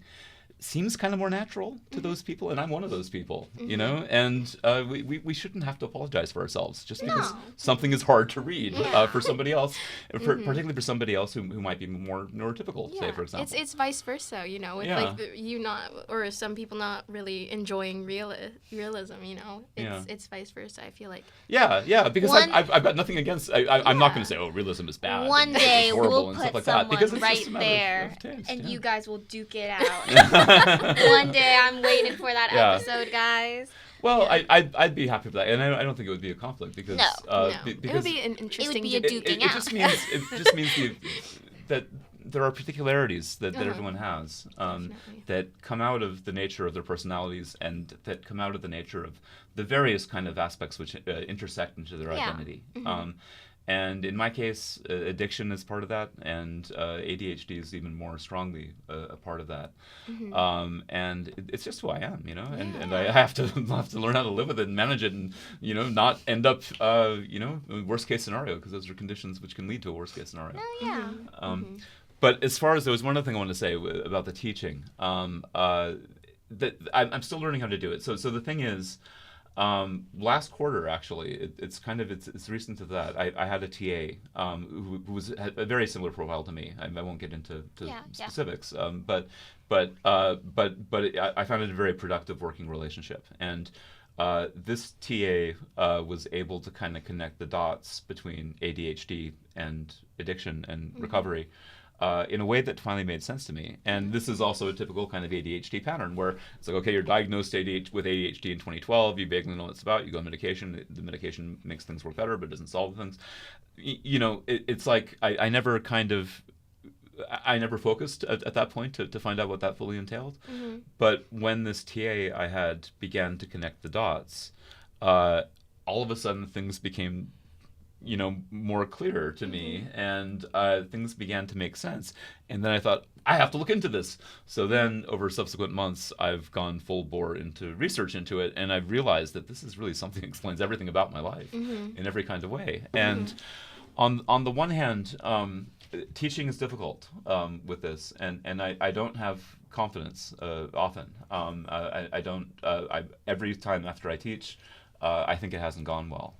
seems kind of more natural to those people, and I'm one of those people, you know, and we shouldn't have to apologize for ourselves just because something is hard to read for somebody else, particularly for somebody else who might be more neurotypical, say, for example. It's vice versa, you know, with like you not, or some people not really enjoying realism, you know, it's vice versa, I feel like. Yeah, because I've got nothing against, I'm not going to say, oh, realism is bad. One day we'll put someone right there, and you guys will duke it out. One day, I'm waiting for that episode, guys. Well, I'd be happy with that, and I don't think it would be a conflict because it would be an interesting. It would be a duking out. It just means that there are particularities that everyone has that come out of the nature of their personalities and that come out of the nature of the various kind of aspects which intersect into their identity. And in my case, addiction is part of that, and ADHD is even more strongly a part of that. And it's just who I am, you know, and I have to learn how to live with it and manage it, and you know, not end up, worst case scenario, because those are conditions which can lead to a worst case scenario. But as far as there was one other thing I wanted to say about the teaching, that I'm still learning how to do it. So the thing is. Last quarter, actually, it's recent to that. I had a TA who had a very similar profile to me. I won't get into specifics, but I found it a very productive working relationship. And this TA was able to kind of connect the dots between ADHD and addiction and recovery. In a way that finally made sense to me. And this is also a typical kind of ADHD pattern where it's like, okay, you're diagnosed with ADHD in 2012, you vaguely know what it's about, you go on medication, the medication makes things work better but doesn't solve things. You know, it's like I never focused at that point to find out what that fully entailed. But when this TA I had began to connect the dots, all of a sudden things became more clear to me, and things began to make sense. And then I thought, I have to look into this. So then over subsequent months, I've gone full bore into research into it, and I've realized that this is really something that explains everything about my life in every kind of way. And on the one hand, teaching is difficult with this, and I don't have confidence often. Every time after I teach, I think it hasn't gone well.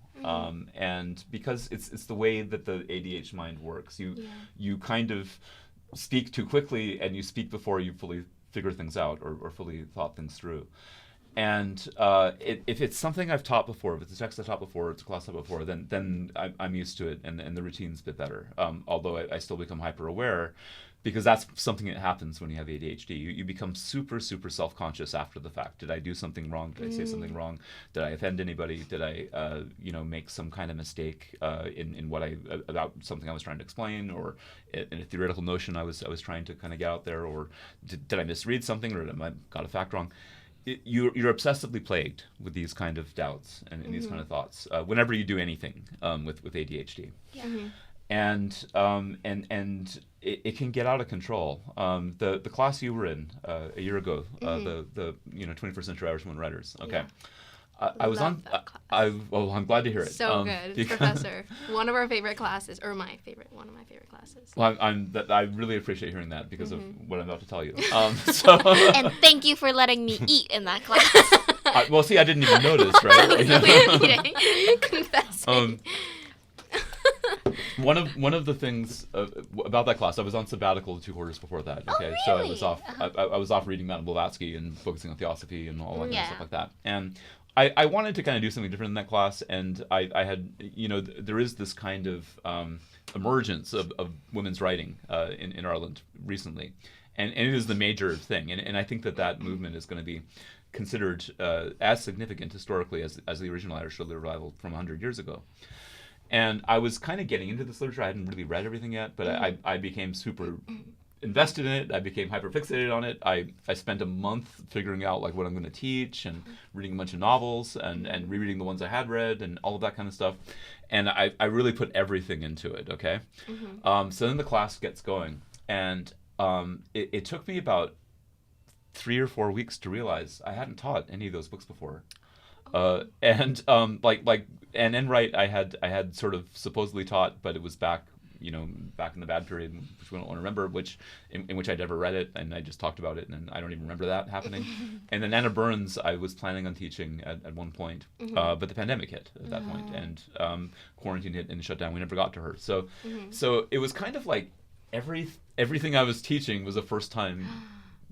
And because it's the way that the ADHD mind works, you kind of speak too quickly, and you speak before you fully figure things out or fully thought things through. And if it's something I've taught before, if it's a text I've taught before, it's a class I've taught before, then I'm used to it, and the routine's a bit better. Although I still become hyper aware, because that's something that happens when you have ADHD. You become super, super self-conscious after the fact. Did I do something wrong? Did I say something wrong? Did I offend anybody? Did I, make some kind of mistake in what about something I was trying to explain, or in a theoretical notion I was trying to kind of get out there, or did I misread something, or I got a fact wrong? You're obsessively plagued with these kind of doubts and these kind of thoughts whenever you do anything with ADHD. And it can get out of control. The class you were in a year ago, the 21st Century Irish Women Writers. Okay, I was on. I'm glad to hear it. So good, Professor. One of our favorite classes, or one of my favorite classes. Well, I really appreciate hearing that because of what I'm about to tell you. And thank you for letting me eat in that class. Well, see, I didn't even notice, right? Confessing. One of the things about that class, I was on sabbatical 2 quarters before that. Okay, really? So I was off. I was off reading Madame Blavatsky and focusing on theosophy and all that kind of stuff like that. And I wanted to kind of do something different in that class, and I had there is this kind of emergence of women's writing in Ireland recently, and it is the major thing, and I think that movement is going to be considered as significant historically as the original Irish Literary Revival from 100 years ago. And I was kind of getting into this literature. I hadn't really read everything yet, but I became super invested in it. I became hyper-fixated on it. I spent a month figuring out like what I'm going to teach and reading a bunch of novels and rereading the ones I had read and all of that kind of stuff. And I really put everything into it, okay? So then the class gets going. And it took me about 3 or 4 weeks to realize I hadn't taught any of those books before. And then right, I had sort of supposedly taught, but it was back in the bad period, which we don't want to remember, in which I'd never read it, and I just talked about it, and I don't even remember that happening. And then Anna Burns, I was planning on teaching at one point, but the pandemic hit at that point, and quarantine hit and shut down. We never got to her. So it was kind of like everything I was teaching was a first time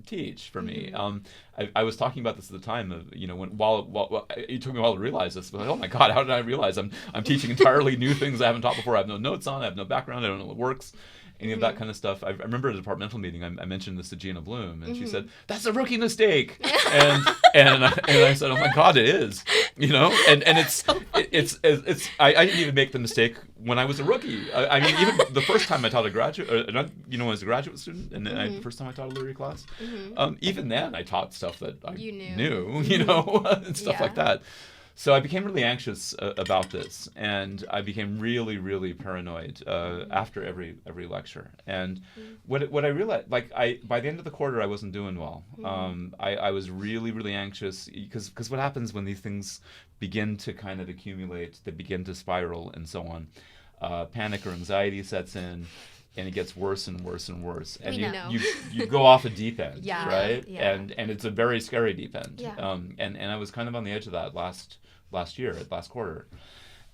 teach for me. I was talking about this at the time of, while it took me a while to realize this, but oh my God, how did I realize I'm teaching entirely new things I haven't taught before? I have no notes on, I have no background, I don't know what works, any of that kind of stuff. I remember at a departmental meeting, I mentioned this to Gina Bloom, and she said, "That's a rookie mistake," and I said, "Oh my God, it is," and it's I didn't even make the mistake when I was a rookie. I mean, even the first time I taught a graduate, when I was a graduate student, and then the first time I taught a literary class, even then I taught stuff that I knew, and stuff like that. So I became really anxious about this, and I became really, really paranoid after every lecture. And what I realized, by the end of the quarter, I wasn't doing well. I was really, really anxious because what happens when these things begin to kind of accumulate, they begin to spiral, and so on. Panic or anxiety sets in. And it gets worse and worse and worse, and you go off a deep end, right? Yeah. And it's a very scary deep end. Yeah. And I was kind of on the edge of that last quarter,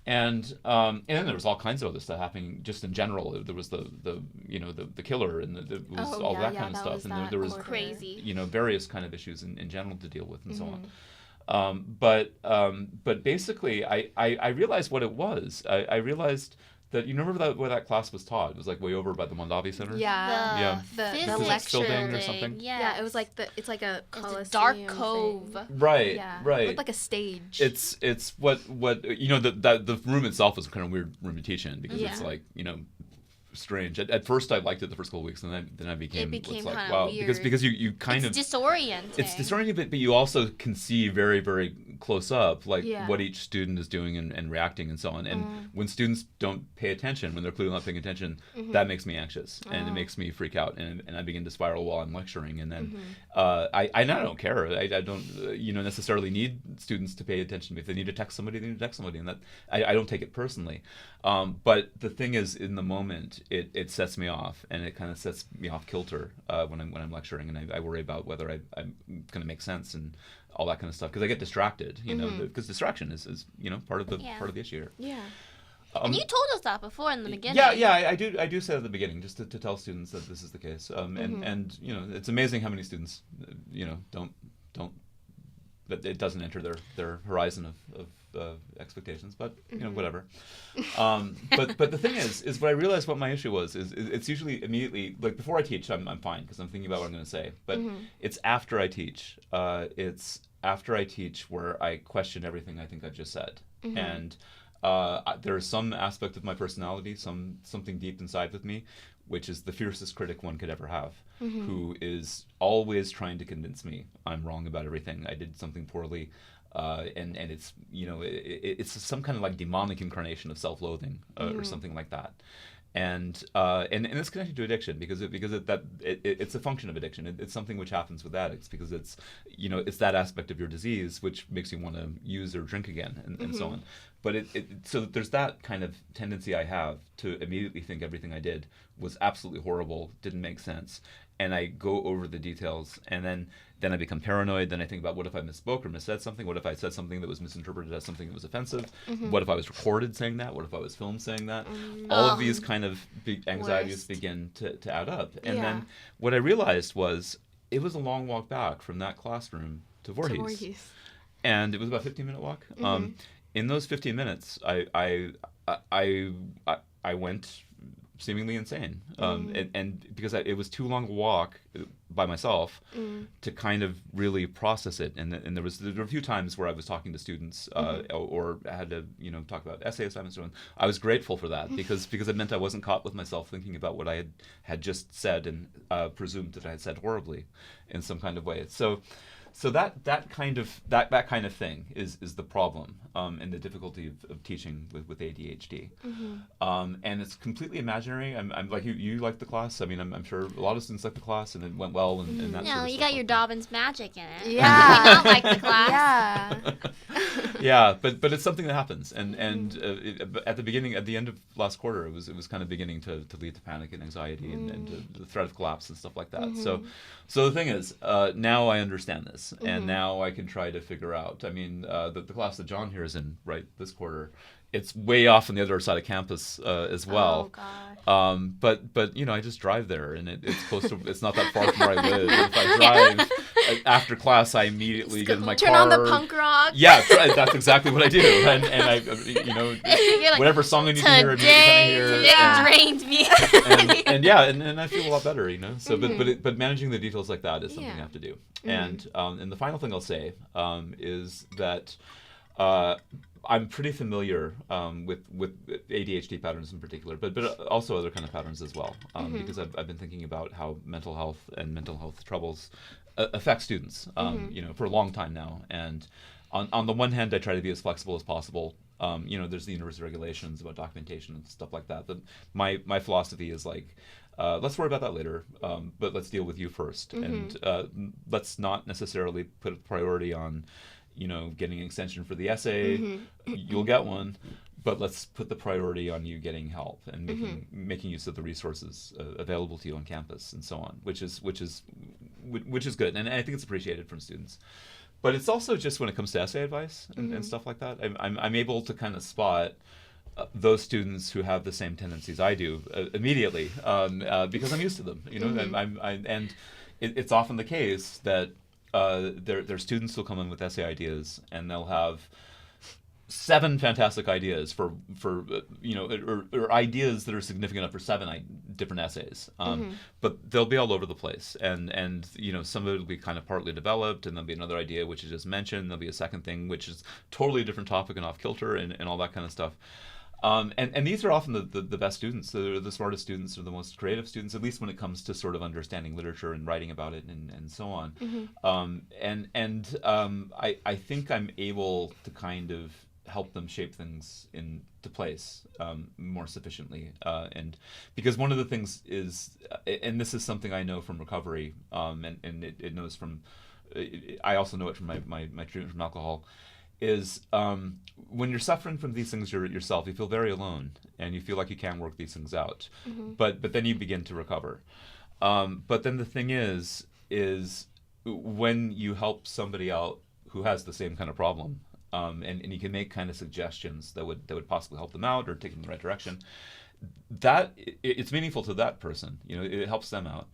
and then there was all kinds of other stuff happening just in general. There was the killer, and there was all that kind of stuff, and there was crazy, various kind of issues in general to deal with, and so on. But basically, I realized what it was. I realized that, you remember where that class was taught? It was like way over by the Mondavi Center. Yeah. The lecture building or something. Yeah, it was like it's like a coliseum. It's a dark cove. Thing. Right. Yeah. Right. It looked like a stage. It's what the room itself was kind of a weird room to teach in, because it's like, strange. At first I liked it the first couple of weeks, and then I became like, wow, weird. because you kind it's of disorienting. It's disorienting, but you also can see very, very close up what each student is doing and reacting and so on. And when students don't pay attention, when they're clearly not paying attention, that makes me anxious, and it makes me freak out, and I begin to spiral while I'm lecturing. And then I don't care. I don't necessarily need students to pay attention to me. If they need to text somebody, they need to text somebody, and that I don't take it personally. But the thing is, in the moment, it sets me off, and it kind of sets me off kilter when I'm lecturing, and I worry about whether I'm going to make sense and all that kind of stuff, because I get distracted, because distraction is part of the issue here. Yeah. And you told us that before in the beginning. Yeah, I do say at the beginning, just to tell students that this is the case. And it's amazing how many students don't that it doesn't enter their horizon of expectations, but whatever. But the thing is what I realized what my issue was is it's usually immediately, like, before I teach, I'm fine because I'm thinking about what I'm going to say. But it's after I teach. It's after I teach where I question everything I think I've just said, and there is some aspect of my personality, something deep inside with me, which is the fiercest critic one could ever have, who is always trying to convince me I'm wrong about everything. I did something poorly, and it's it's some kind of like demonic incarnation of self-loathing or something like that. And it's connected to addiction because it's a function of addiction. It's something which happens with addicts because it's it's that aspect of your disease which makes you want to use or drink again and so on. But so there's that kind of tendency I have to immediately think everything I did was absolutely horrible, didn't make sense, and I go over the details, and then I become paranoid. Then I think about, what if I misspoke or missaid something? What if I said something that was misinterpreted as something that was offensive? What if I was recorded saying that? What if I was filmed saying that? All of these kind of big anxieties begin to add up. And then what I realized was it was a long walk back from that classroom to Voorhees. And it was about a 15-minute walk. In those 15 minutes, I went seemingly insane, and because it was too long a walk by myself to kind of really process it, and there were a few times where I was talking to students or I had to talk about essay assignments and so on. I was grateful for that because it meant I wasn't caught with myself thinking about what I had just said and presumed that I had said horribly in some kind of way. So So that kind of thing is the problem, and the difficulty of teaching with ADHD. And it's completely imaginary. I'm like you like the class. I mean, I'm sure a lot of students like the class, and it went well, and that. No, sort of you stuff got your like that. Dobbins magic in it. Yeah. You not like the class. Yeah. Yeah, but it's something that happens, and at the end of last quarter, it was kind of beginning to lead to panic and anxiety and to the threat of collapse and stuff like that. So the thing is, now I understand this, and now I can try to figure out. I mean, the class that John here is in right this quarter, it's way off on the other side of campus as well. Oh God. But I just drive there, and it's close to. It's not that far from where I live. And if I drive after class, I immediately get in my car. Turn on the punk rock. Yeah, that's exactly what I do, and I Like, whatever song I need to hear, I hear. Today drained me. And I feel a lot better, So, but managing the details like that is something you have to do. And the final thing I'll say is that I'm pretty familiar with ADHD patterns in particular, but also other kind of patterns as well, because I've been thinking about how mental health and mental health troubles affect students, for a long time now. And on the one hand, I try to be as flexible as possible. There's the university regulations about documentation and stuff like that. But my philosophy is like, let's worry about that later, but let's deal with you first, and let's not necessarily put a priority on, getting an extension for the essay. You'll get one, but let's put the priority on you getting help and making use of the resources available to you on campus and so on, which is good, and I think it's appreciated from students. But it's also just when it comes to essay advice and stuff like that, I'm able to kind of spot those students who have the same tendencies I do immediately, because I'm used to them, and it's often the case that there's students who'll come in with essay ideas, and they'll have 7 fantastic ideas for or ideas that are significant enough for 7 different essays, but they'll be all over the place, and some of it will be kind of partly developed, and there'll be another idea which is just mentioned, there'll be a second thing which is totally a different topic and off kilter and all that kind of stuff. And these are often the best students. They're the smartest students, or the most creative students, at least when it comes to sort of understanding literature and writing about it and so on. I think I'm able to kind of help them shape things into place more sufficiently. And because one of the things is, and this is something I know from recovery, and it knows from, I also know it from my treatment from alcohol, is when you're suffering from these things yourself, you feel very alone, and you feel like you can't work these things out. But then you begin to recover. But then the thing is when you help somebody out who has the same kind of problem, and you can make kind of suggestions that would possibly help them out or take them in the right direction, that it's meaningful to that person. It helps them out.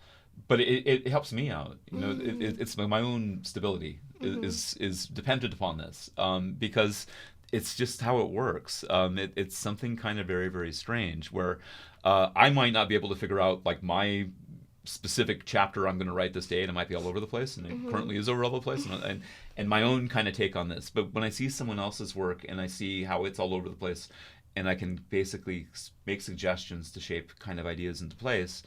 But it helps me out. It's my own stability is dependent upon this, because it's just how it works. It's something kind of very, very strange where I might not be able to figure out like my specific chapter I'm going to write this day, and it might be all over the place, and it currently is all over the place, and my own kind of take on this. But when I see someone else's work and I see how it's all over the place, and I can basically make suggestions to shape kind of ideas into place,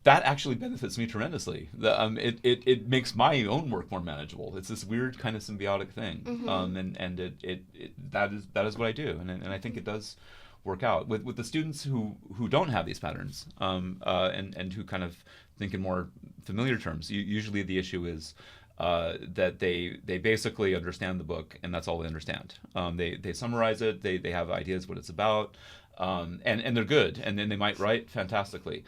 that actually benefits me tremendously. It makes my own work more manageable. It's this weird kind of symbiotic thing, and that is what I do, and I think it does work out with the students who don't have these patterns, and who kind of think in more familiar terms. Usually the issue is that they basically understand the book, and that's all they understand. They summarize it. They have ideas what it's about, and they're good, and then they might write fantastically.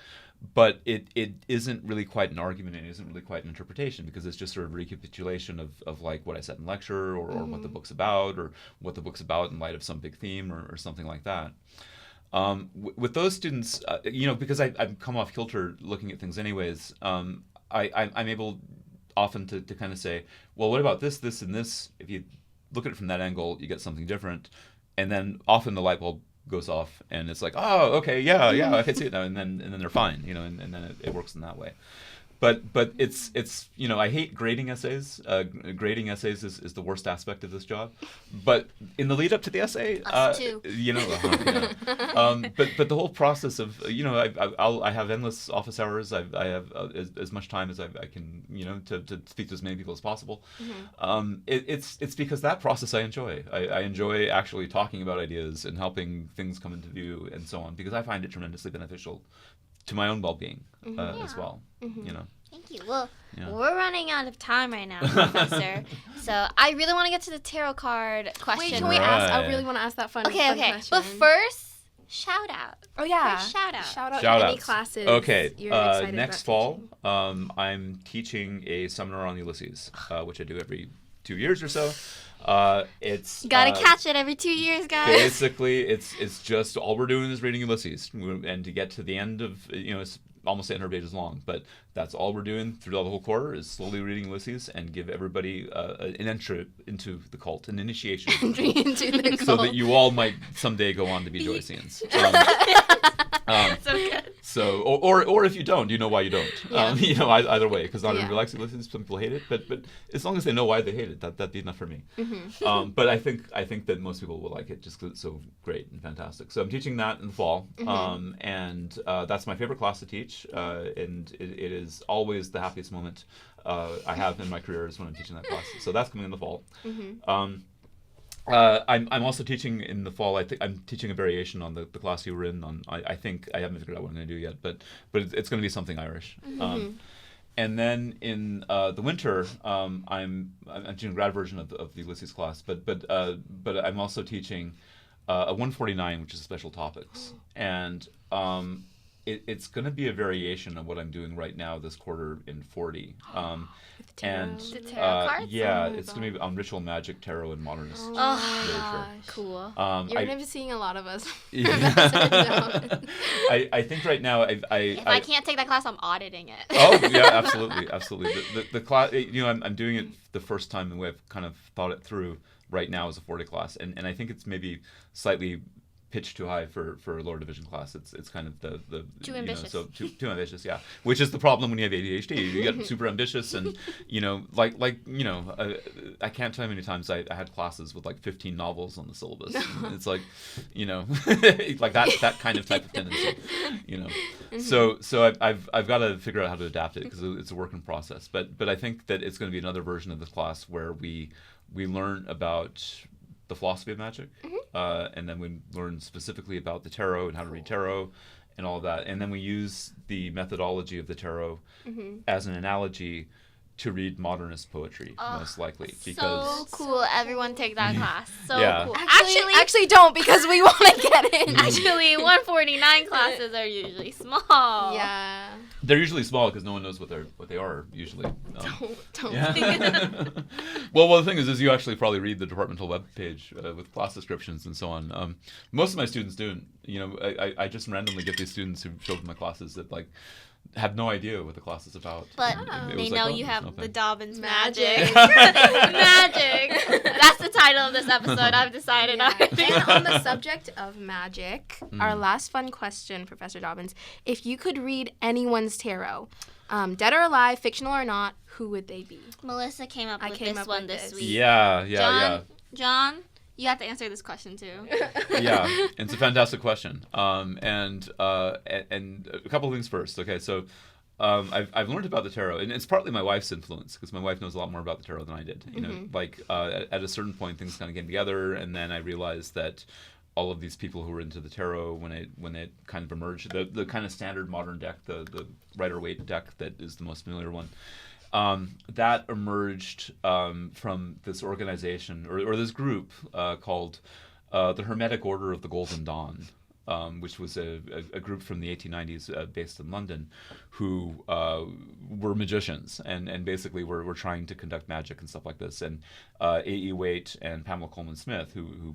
But it isn't really quite an argument, and it isn't really quite an interpretation, because it's just sort of a recapitulation of like what I said in lecture, or what the book's about, or what the book's about in light of some big theme, or something like that. With those students, because I've come off kilter looking at things anyways, I'm able often to kind of say, well, what about this, and this? If you look at it from that angle, you get something different. And then often the light bulb goes off, and it's like, oh, okay, yeah, I can see it now, and then they're fine, and then it works in that way. but it's I hate grading essays. Grading essays is the worst aspect of this job. But in the lead up to the essay, Us too. But the whole process of I have endless office hours. I have as much time as I can to speak to as many people as possible. It's because that process I enjoy. I enjoy actually talking about ideas and helping things come into view and so on, because I find it tremendously beneficial to my own well-being as well. Thank you. Well, we're running out of time right now, Professor. So I really want to get to the tarot card question. Wait, can we ask? I really want to ask that fun Okay. question. But first, shout out. Oh yeah, shout out. Shout out Shout any outs. classes. Okay, you're excited next about fall, I'm teaching a seminar on Ulysses, which I do every 2 years or so. It's Gotta catch it every 2 years, guys. Basically, it's just all we're doing is reading Ulysses, and to get to the end of it's almost 800 pages long, but that's all we're doing throughout the whole quarter is slowly reading Ulysses and give everybody an entry into the cult, an initiation, Entry into the cult. so that you all might someday go on to be Joyceans. So good. So, or if you don't, you know why you don't. Yeah. Either way, because not everybody Yeah. likes Ulysses. Some people hate it, but as long as they know why they hate it, that'd be enough for me. Mm-hmm. But I think that most people will like it just because it's so great and fantastic. So I'm teaching that in the fall, and that's my favorite class to teach, and it is always the happiest moment I have in my career is when I'm teaching that class. So that's coming in the fall. I'm also teaching in the fall. I think I'm teaching a variation on the class you were in. I think I haven't figured out what I'm going to do yet, but it's going to be something Irish. And then in the winter, I'm teaching a grad version of the Ulysses class, but I'm also teaching a 149, which is special topics, and it's going to be a variation of what I'm doing right now this quarter in 40. And The tarot cards? it's going to be on ritual magic, tarot, and modernist literature. Gosh. Cool. You're going to be seeing a lot of us. I think right now If I can't take that class, I'm auditing it. Oh yeah, absolutely. The class, I'm doing it the first time the way I've kind of thought it through right now as a 40 class, and I think it's maybe slightly pitched too high for a lower division class. It's kind of the Too ambitious. Too ambitious, yeah. Which is the problem when you have ADHD. You get super ambitious, and I can't tell you how many times I had classes with like 15 novels on the syllabus. It's like, like that kind of type of tendency, So I've got to figure out how to adapt it because it's a work in process. But I think that it's going to be another version of this class where we learn about the philosophy of magic, and then we learn specifically about the tarot and how to read tarot and all of that, and then we use the methodology of the tarot as an analogy to read modernist poetry, most likely, because So cool. Everyone take that class. So Yeah. cool. Actually don't, because we want to get in. Actually, 149 classes are usually small. Yeah. they're usually small because no one knows what they are usually. Don't. Yeah. Well, the thing is you actually probably read the departmental web page with class descriptions and so on. Most of my students do. I just randomly get these students who show up in my classes that have no idea what the class is about. But It they was know like, you oh, have there's the nothing. Dobbins Magic. magic. That's the title of this episode. I've decided Yeah. already. And on the subject of magic, our last fun question, Professor Dobbins, if you could read anyone's tarot, dead or alive, fictional or not, who would they be? Melissa came up I with this up one with this this. week. Yeah. John, you have to answer this question too. Yeah, it's a fantastic question. And a couple of things first. Okay, so I've learned about the tarot, and it's partly my wife's influence because my wife knows a lot more about the tarot than I did. At a certain point, things kind of came together, and then I realized that all of these people who were into the tarot when it kind of emerged, the kind of standard modern deck, the Rider-Waite deck that is the most familiar one. That emerged from this organization or this group called the Hermetic Order of the Golden Dawn, which was a group from the 1890s based in London who were magicians and basically were trying to conduct magic and stuff like this. And A.E. Waite and Pamela Coleman Smith, who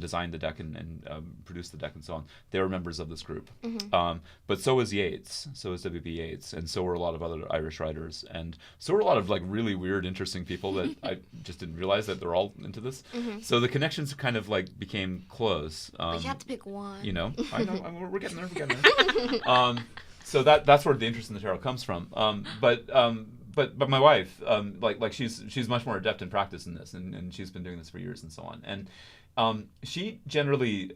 designed the deck and produced the deck and so on, they were members of this group. But so was Yeats, so was W.B. Yeats, and so were a lot of other Irish writers, and so were a lot of really weird, interesting people that I just didn't realize that they're all into this. So the connections kind of became close. But you have to pick one. I know, we're getting there. so that's where the interest in the tarot comes from. But my wife, like she's much more adept in practice in this, and she's been doing this for years and so on. And she generally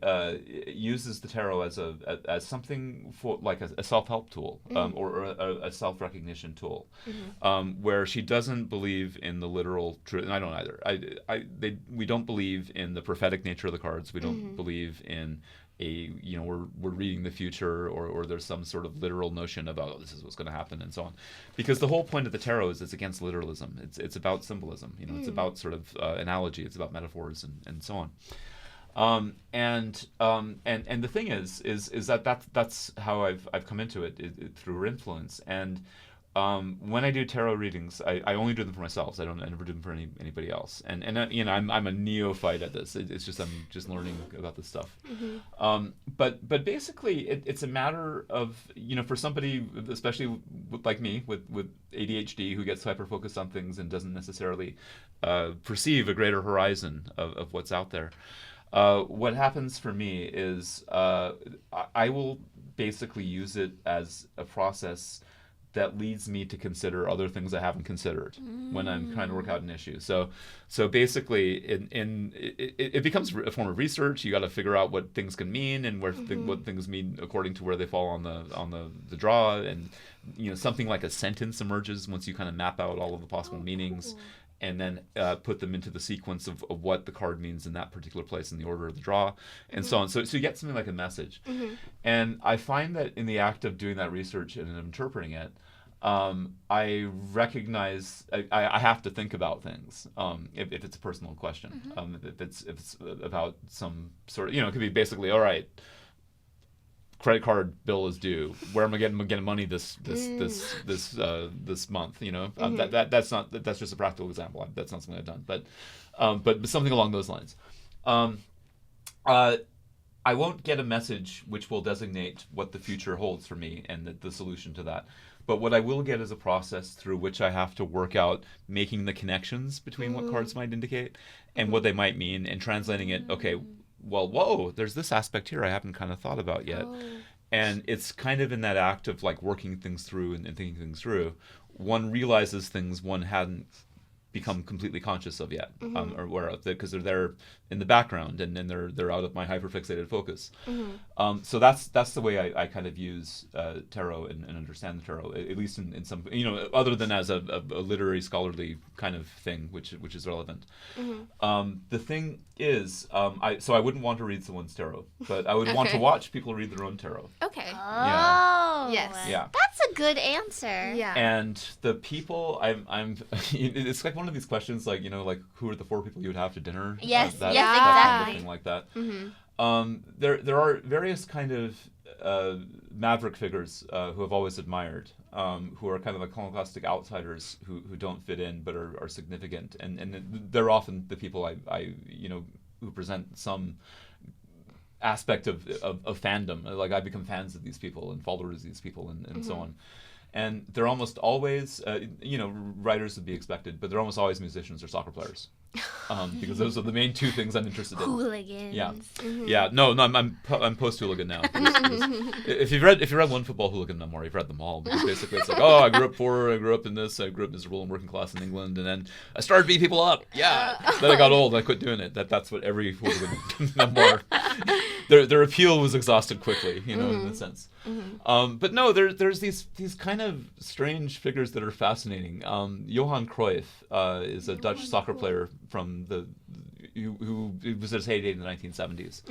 uses the tarot as something for like a self-help tool, or a self-recognition tool, where she doesn't believe in the literal truth, and I don't either. We don't believe in the prophetic nature of the cards. We don't believe in we're reading the future, or there's some sort of literal notion about, oh, this is what's going to happen and so on, because the whole point of the tarot is it's against literalism. It's about symbolism. It's about sort of analogy. It's about metaphors and so on. And the thing is that's how I've come into it through her influence. And when I do tarot readings, I only do them for myself. I never do them for anybody else. And I'm a neophyte at this. It's just I'm just learning about this stuff. But basically it's a matter of, for somebody, especially like me with ADHD, who gets hyper focused on things and doesn't necessarily perceive a greater horizon of what's out there. What happens for me is I will basically use it as a process that leads me to consider other things I haven't considered when I'm trying to work out an issue. So basically, it becomes a form of research. You got to figure out what things can mean and what things mean according to where they fall on the draw. And something like a sentence emerges once you kind of map out all of the possible meanings, and then put them into the sequence of what the card means in that particular place in the order of the draw, and so on. So you get something like a message. And I find that in the act of doing that research and interpreting it, I recognize I have to think about things if it's a personal question. If it's about some sort of, it could be basically, all right, credit card bill is due. Where am I getting money this month? That's just a practical example. That's not something I've done, but something along those lines. I won't get a message which will designate what the future holds for me and the solution to that. But what I will get is a process through which I have to work out making the connections between what cards might indicate and what they might mean, and translating it. Okay, well, whoa, there's this aspect here I haven't kind of thought about yet. And it's kind of in that act of like working things through and thinking things through, one realizes things one hadn't become completely conscious of yet, or aware of, because they're there in the background, and then they're out of my hyperfixated focus. So that's the way I kind of use tarot and understand the tarot, at least in some, other than as a literary scholarly kind of thing, which is relevant. The thing is, I wouldn't want to read someone's tarot, but I would want to watch people read their own tarot. Okay. Oh. Yes. Yeah. That's a good answer. Yeah. And the people I'm it's like one of these questions, like like who are the 4 people you would have to dinner? Yes. That Exactly. kind of thing like that. There are various kind of maverick figures who I've always admired, who are kind of iconoclastic outsiders who don't fit in but are significant, and they're often the people I who present some aspect of fandom. Like I become fans of these people and followers of these people and so on. And they're almost always, writers would be expected, but they're almost always musicians or soccer players, because those are the main 2 things I'm interested in. Hooligans. Yeah, yeah. No, I'm post hooligan now. If you've read one football hooligan memoir, you've read them all. Because basically, it's like, oh, I grew up poor, I grew up in this, I grew up miserable and working class in England, and then I started beating people up. Yeah. Then I got old, and I quit doing it. That's what every hooligan memoir. Their appeal was exhausted quickly, in a sense. But no, there's these kind of strange figures that are fascinating. Johan Cruyff is a Dutch soccer player from who was at his heyday in the 1970s.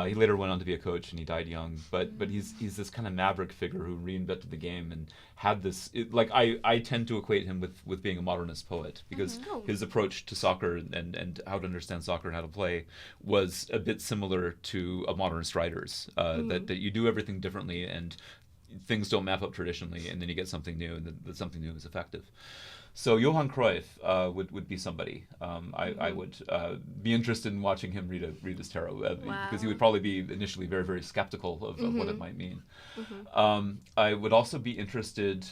He later went on to be a coach, and he died young. But he's this kind of maverick figure who reinvented the game and had this. I tend to equate him with being a modernist poet, because his approach to soccer and how to understand soccer and how to play was a bit similar to a modernist writer's. That you do everything differently, and things don't map up traditionally, and then you get something new, and that something new is effective. So Johan Cruyff would be somebody I would be interested in watching him read his tarot, because he would probably be initially very, very skeptical of what it might mean. I would also be interested,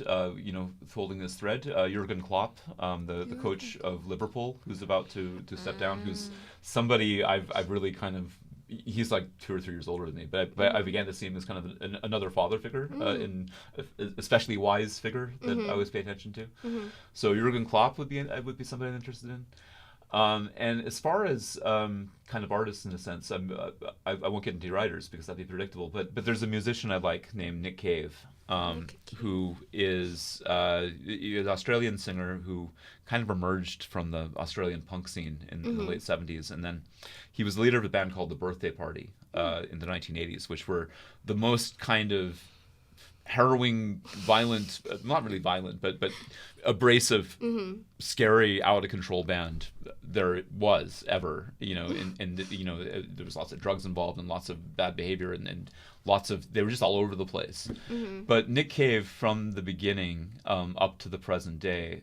holding this thread, Jurgen Klopp, the coach of Liverpool, who's about to step down, who's somebody I've really kind of he's like 2 or 3 years older than me, but I began to see him as kind of another father figure, in especially wise figger that I always pay attention to. So Jürgen Klopp would be somebody I'm interested in. And as far as kind of artists in a sense, I won't get into writers because that'd be predictable. But there's a musician I like named Nick Cave, who is an Australian singer who kind of emerged from the Australian punk scene in the late 70s, and then he was the leader of a band called The Birthday Party in the 1980s, which were the most kind of harrowing, violent, not really violent, but abrasive, scary, out of control band there was ever, and there was lots of drugs involved and lots of bad behavior and lots of, they were just all over the place. But Nick Cave, from the beginning up to the present day,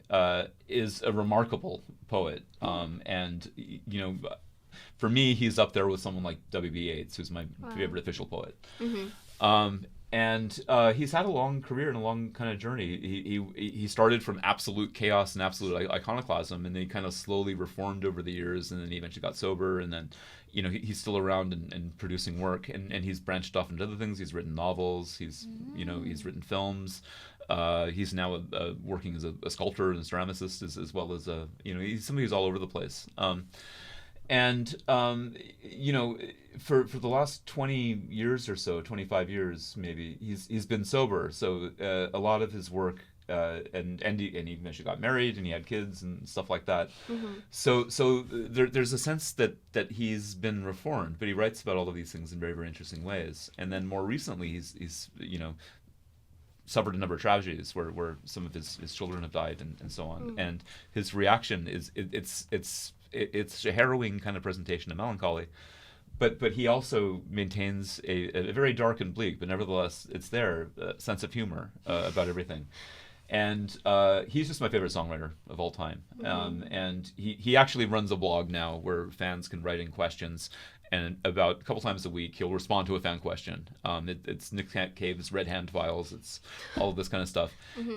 is a remarkable poet, and for me, he's up there with someone like W.B. Yeats, who's my favorite official poet. And he's had a long career and a long kind of journey. He started from absolute chaos and absolute iconoclasm, and then he kind of slowly reformed over the years, and then he eventually got sober, and then he's still around and producing work, and he's branched off into other things. He's written novels. He's he's written films. He's now working as a sculptor and a ceramicist, as well as he's somebody who's all over the place. For the last 20 years or so, 25 years maybe, he's been sober. So a lot of his work, and he eventually got married and he had kids and stuff like that. So there's a sense that he's been reformed, but he writes about all of these things in very, very interesting ways. And then more recently, he's suffered a number of tragedies where some of his children have died and so on. And his reaction is it's a harrowing kind of presentation of melancholy, but he also maintains a very dark and bleak, but nevertheless it's there, sense of humor about everything. And he's just my favorite songwriter of all time. And he actually runs a blog now where fans can write in questions, and about a couple times a week he'll respond to a fan question. It's Nick Cave's Red Hand Files. It's all of this kind of stuff,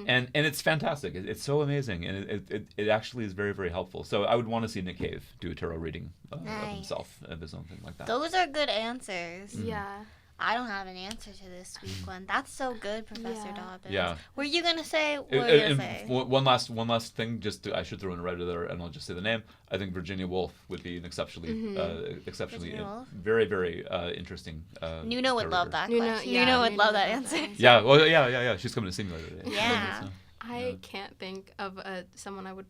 and it's fantastic. It's so amazing, and it actually is very, very helpful. So I would want to see Nick Cave do a tarot reading of himself, of his own thing like that. Those are good answers. Yeah. I don't have an answer to this week one. That's so good, Professor Dobbins. Yeah. Were you gonna say? What were you gonna say? One last thing, I should throw in a writer there, and I'll just say the name. I think Virginia Woolf would be an exceptionally very, very interesting. Nuno would love that. Nuno would love that answer. Yeah. Well, yeah. She's coming to see me later today. Yeah. So, I can't think of someone I would.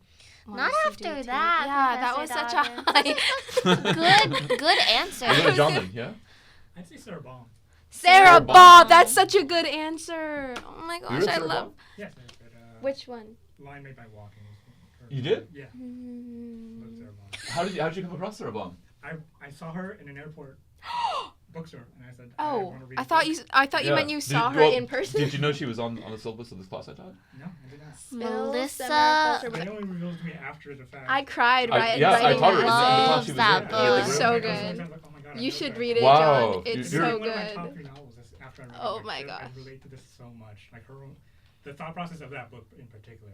Not after that. Yeah, that was Professor such a high. good answer. you know John, yeah. I'd say Sarah Baum. Sarah Baum. That's such a good answer. Oh my gosh, I love. Yes, I read, Which one? Line Made by Walking. You did? Yeah. Love Sarah Baum. How did you come across Sarah Baum? I saw her in an airport bookstore, and I said, I Oh, want to read. I thought you meant you saw her in person. Did you know she was on the syllabus of this class I taught? No, I did not. Melissa. They only revealed to me after the fact. I cried I writing taught her in the Love class she was that in. book. It was Yeah, so I good. was like, oh my God, I You feel should bad. read it, Wow. John. It's You're- so One of my good. top 3 novels after I read Oh it. my I God. relate to this so much. Like the thought process of that book in particular.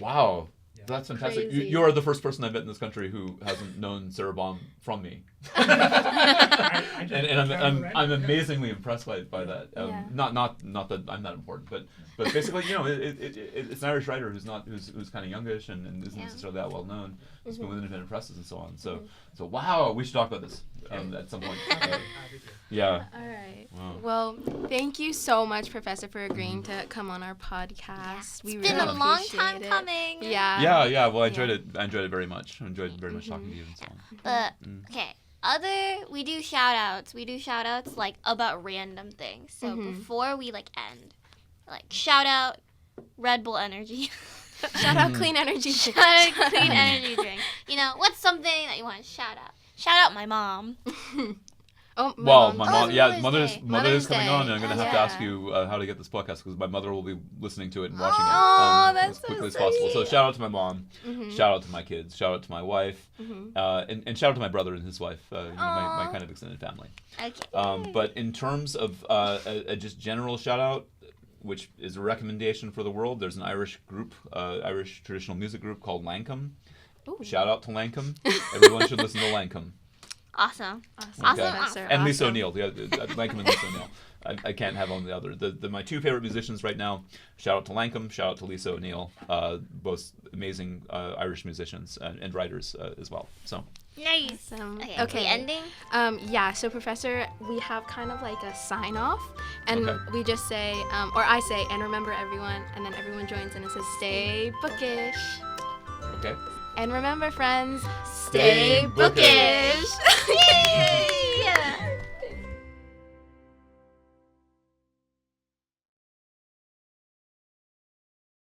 Wow. Yeah. That's fantastic. Crazy. You are the first person I've met in this country who hasn't known Sarah Baum from me. I just and I'm read it. amazingly impressed by that. Yeah. Not that I'm that important, but basically, it's an Irish writer who's kind of youngish and isn't necessarily that well known. It's been with independent presses and so on. So wow, we should talk about this at some point. Yeah. All right. Wow. Well, thank you so much, Professor, for agreeing to come on our podcast. It's We been really a long appreciate time it. coming. Yeah. Well, I enjoyed it. I enjoyed it very much. I enjoyed very much talking to you and so on. But okay, we do shout outs. We do shout outs like about random things. So before we end, shout out Red Bull Energy. Shout out Clean Energy. Shout out Clean Energy drink. What's something that you want to shout out? Shout out my mom. Oh, Well, mom. my mom, Mother's mother Day. is Mother's coming Day. on, and I'm going to have to Yeah. ask you how to get this podcast because my mother will be listening to it and watching Oh, it that's as so quickly as possible. So sweet. shout out to my mom, shout out to my kids, shout out to my wife, and shout out to my brother and his wife, my kind of extended family. Okay. But in terms of a just general shout out, which is a recommendation for the world, there's an Irish group, Irish traditional music group called Lancome. Ooh. Shout out to Lancome. Everyone should listen to Lancome. Awesome. Okay. Awesome. And Lisa O'Neill. Yeah, Lankum and Lisa O'Neill. I can't have on the other. My two favorite musicians right now. Shout out to Lankum. Shout out to Lisa O'Neill. Both amazing Irish musicians and writers as well. So. Nice. Okay. Ending? Yeah, so Professor, we have kind of like a sign off, and Okay. we just say, or I say, and remember everyone, and then everyone joins, and it says, stay bookish. Okay. And remember, friends, Stay bookish. Yay!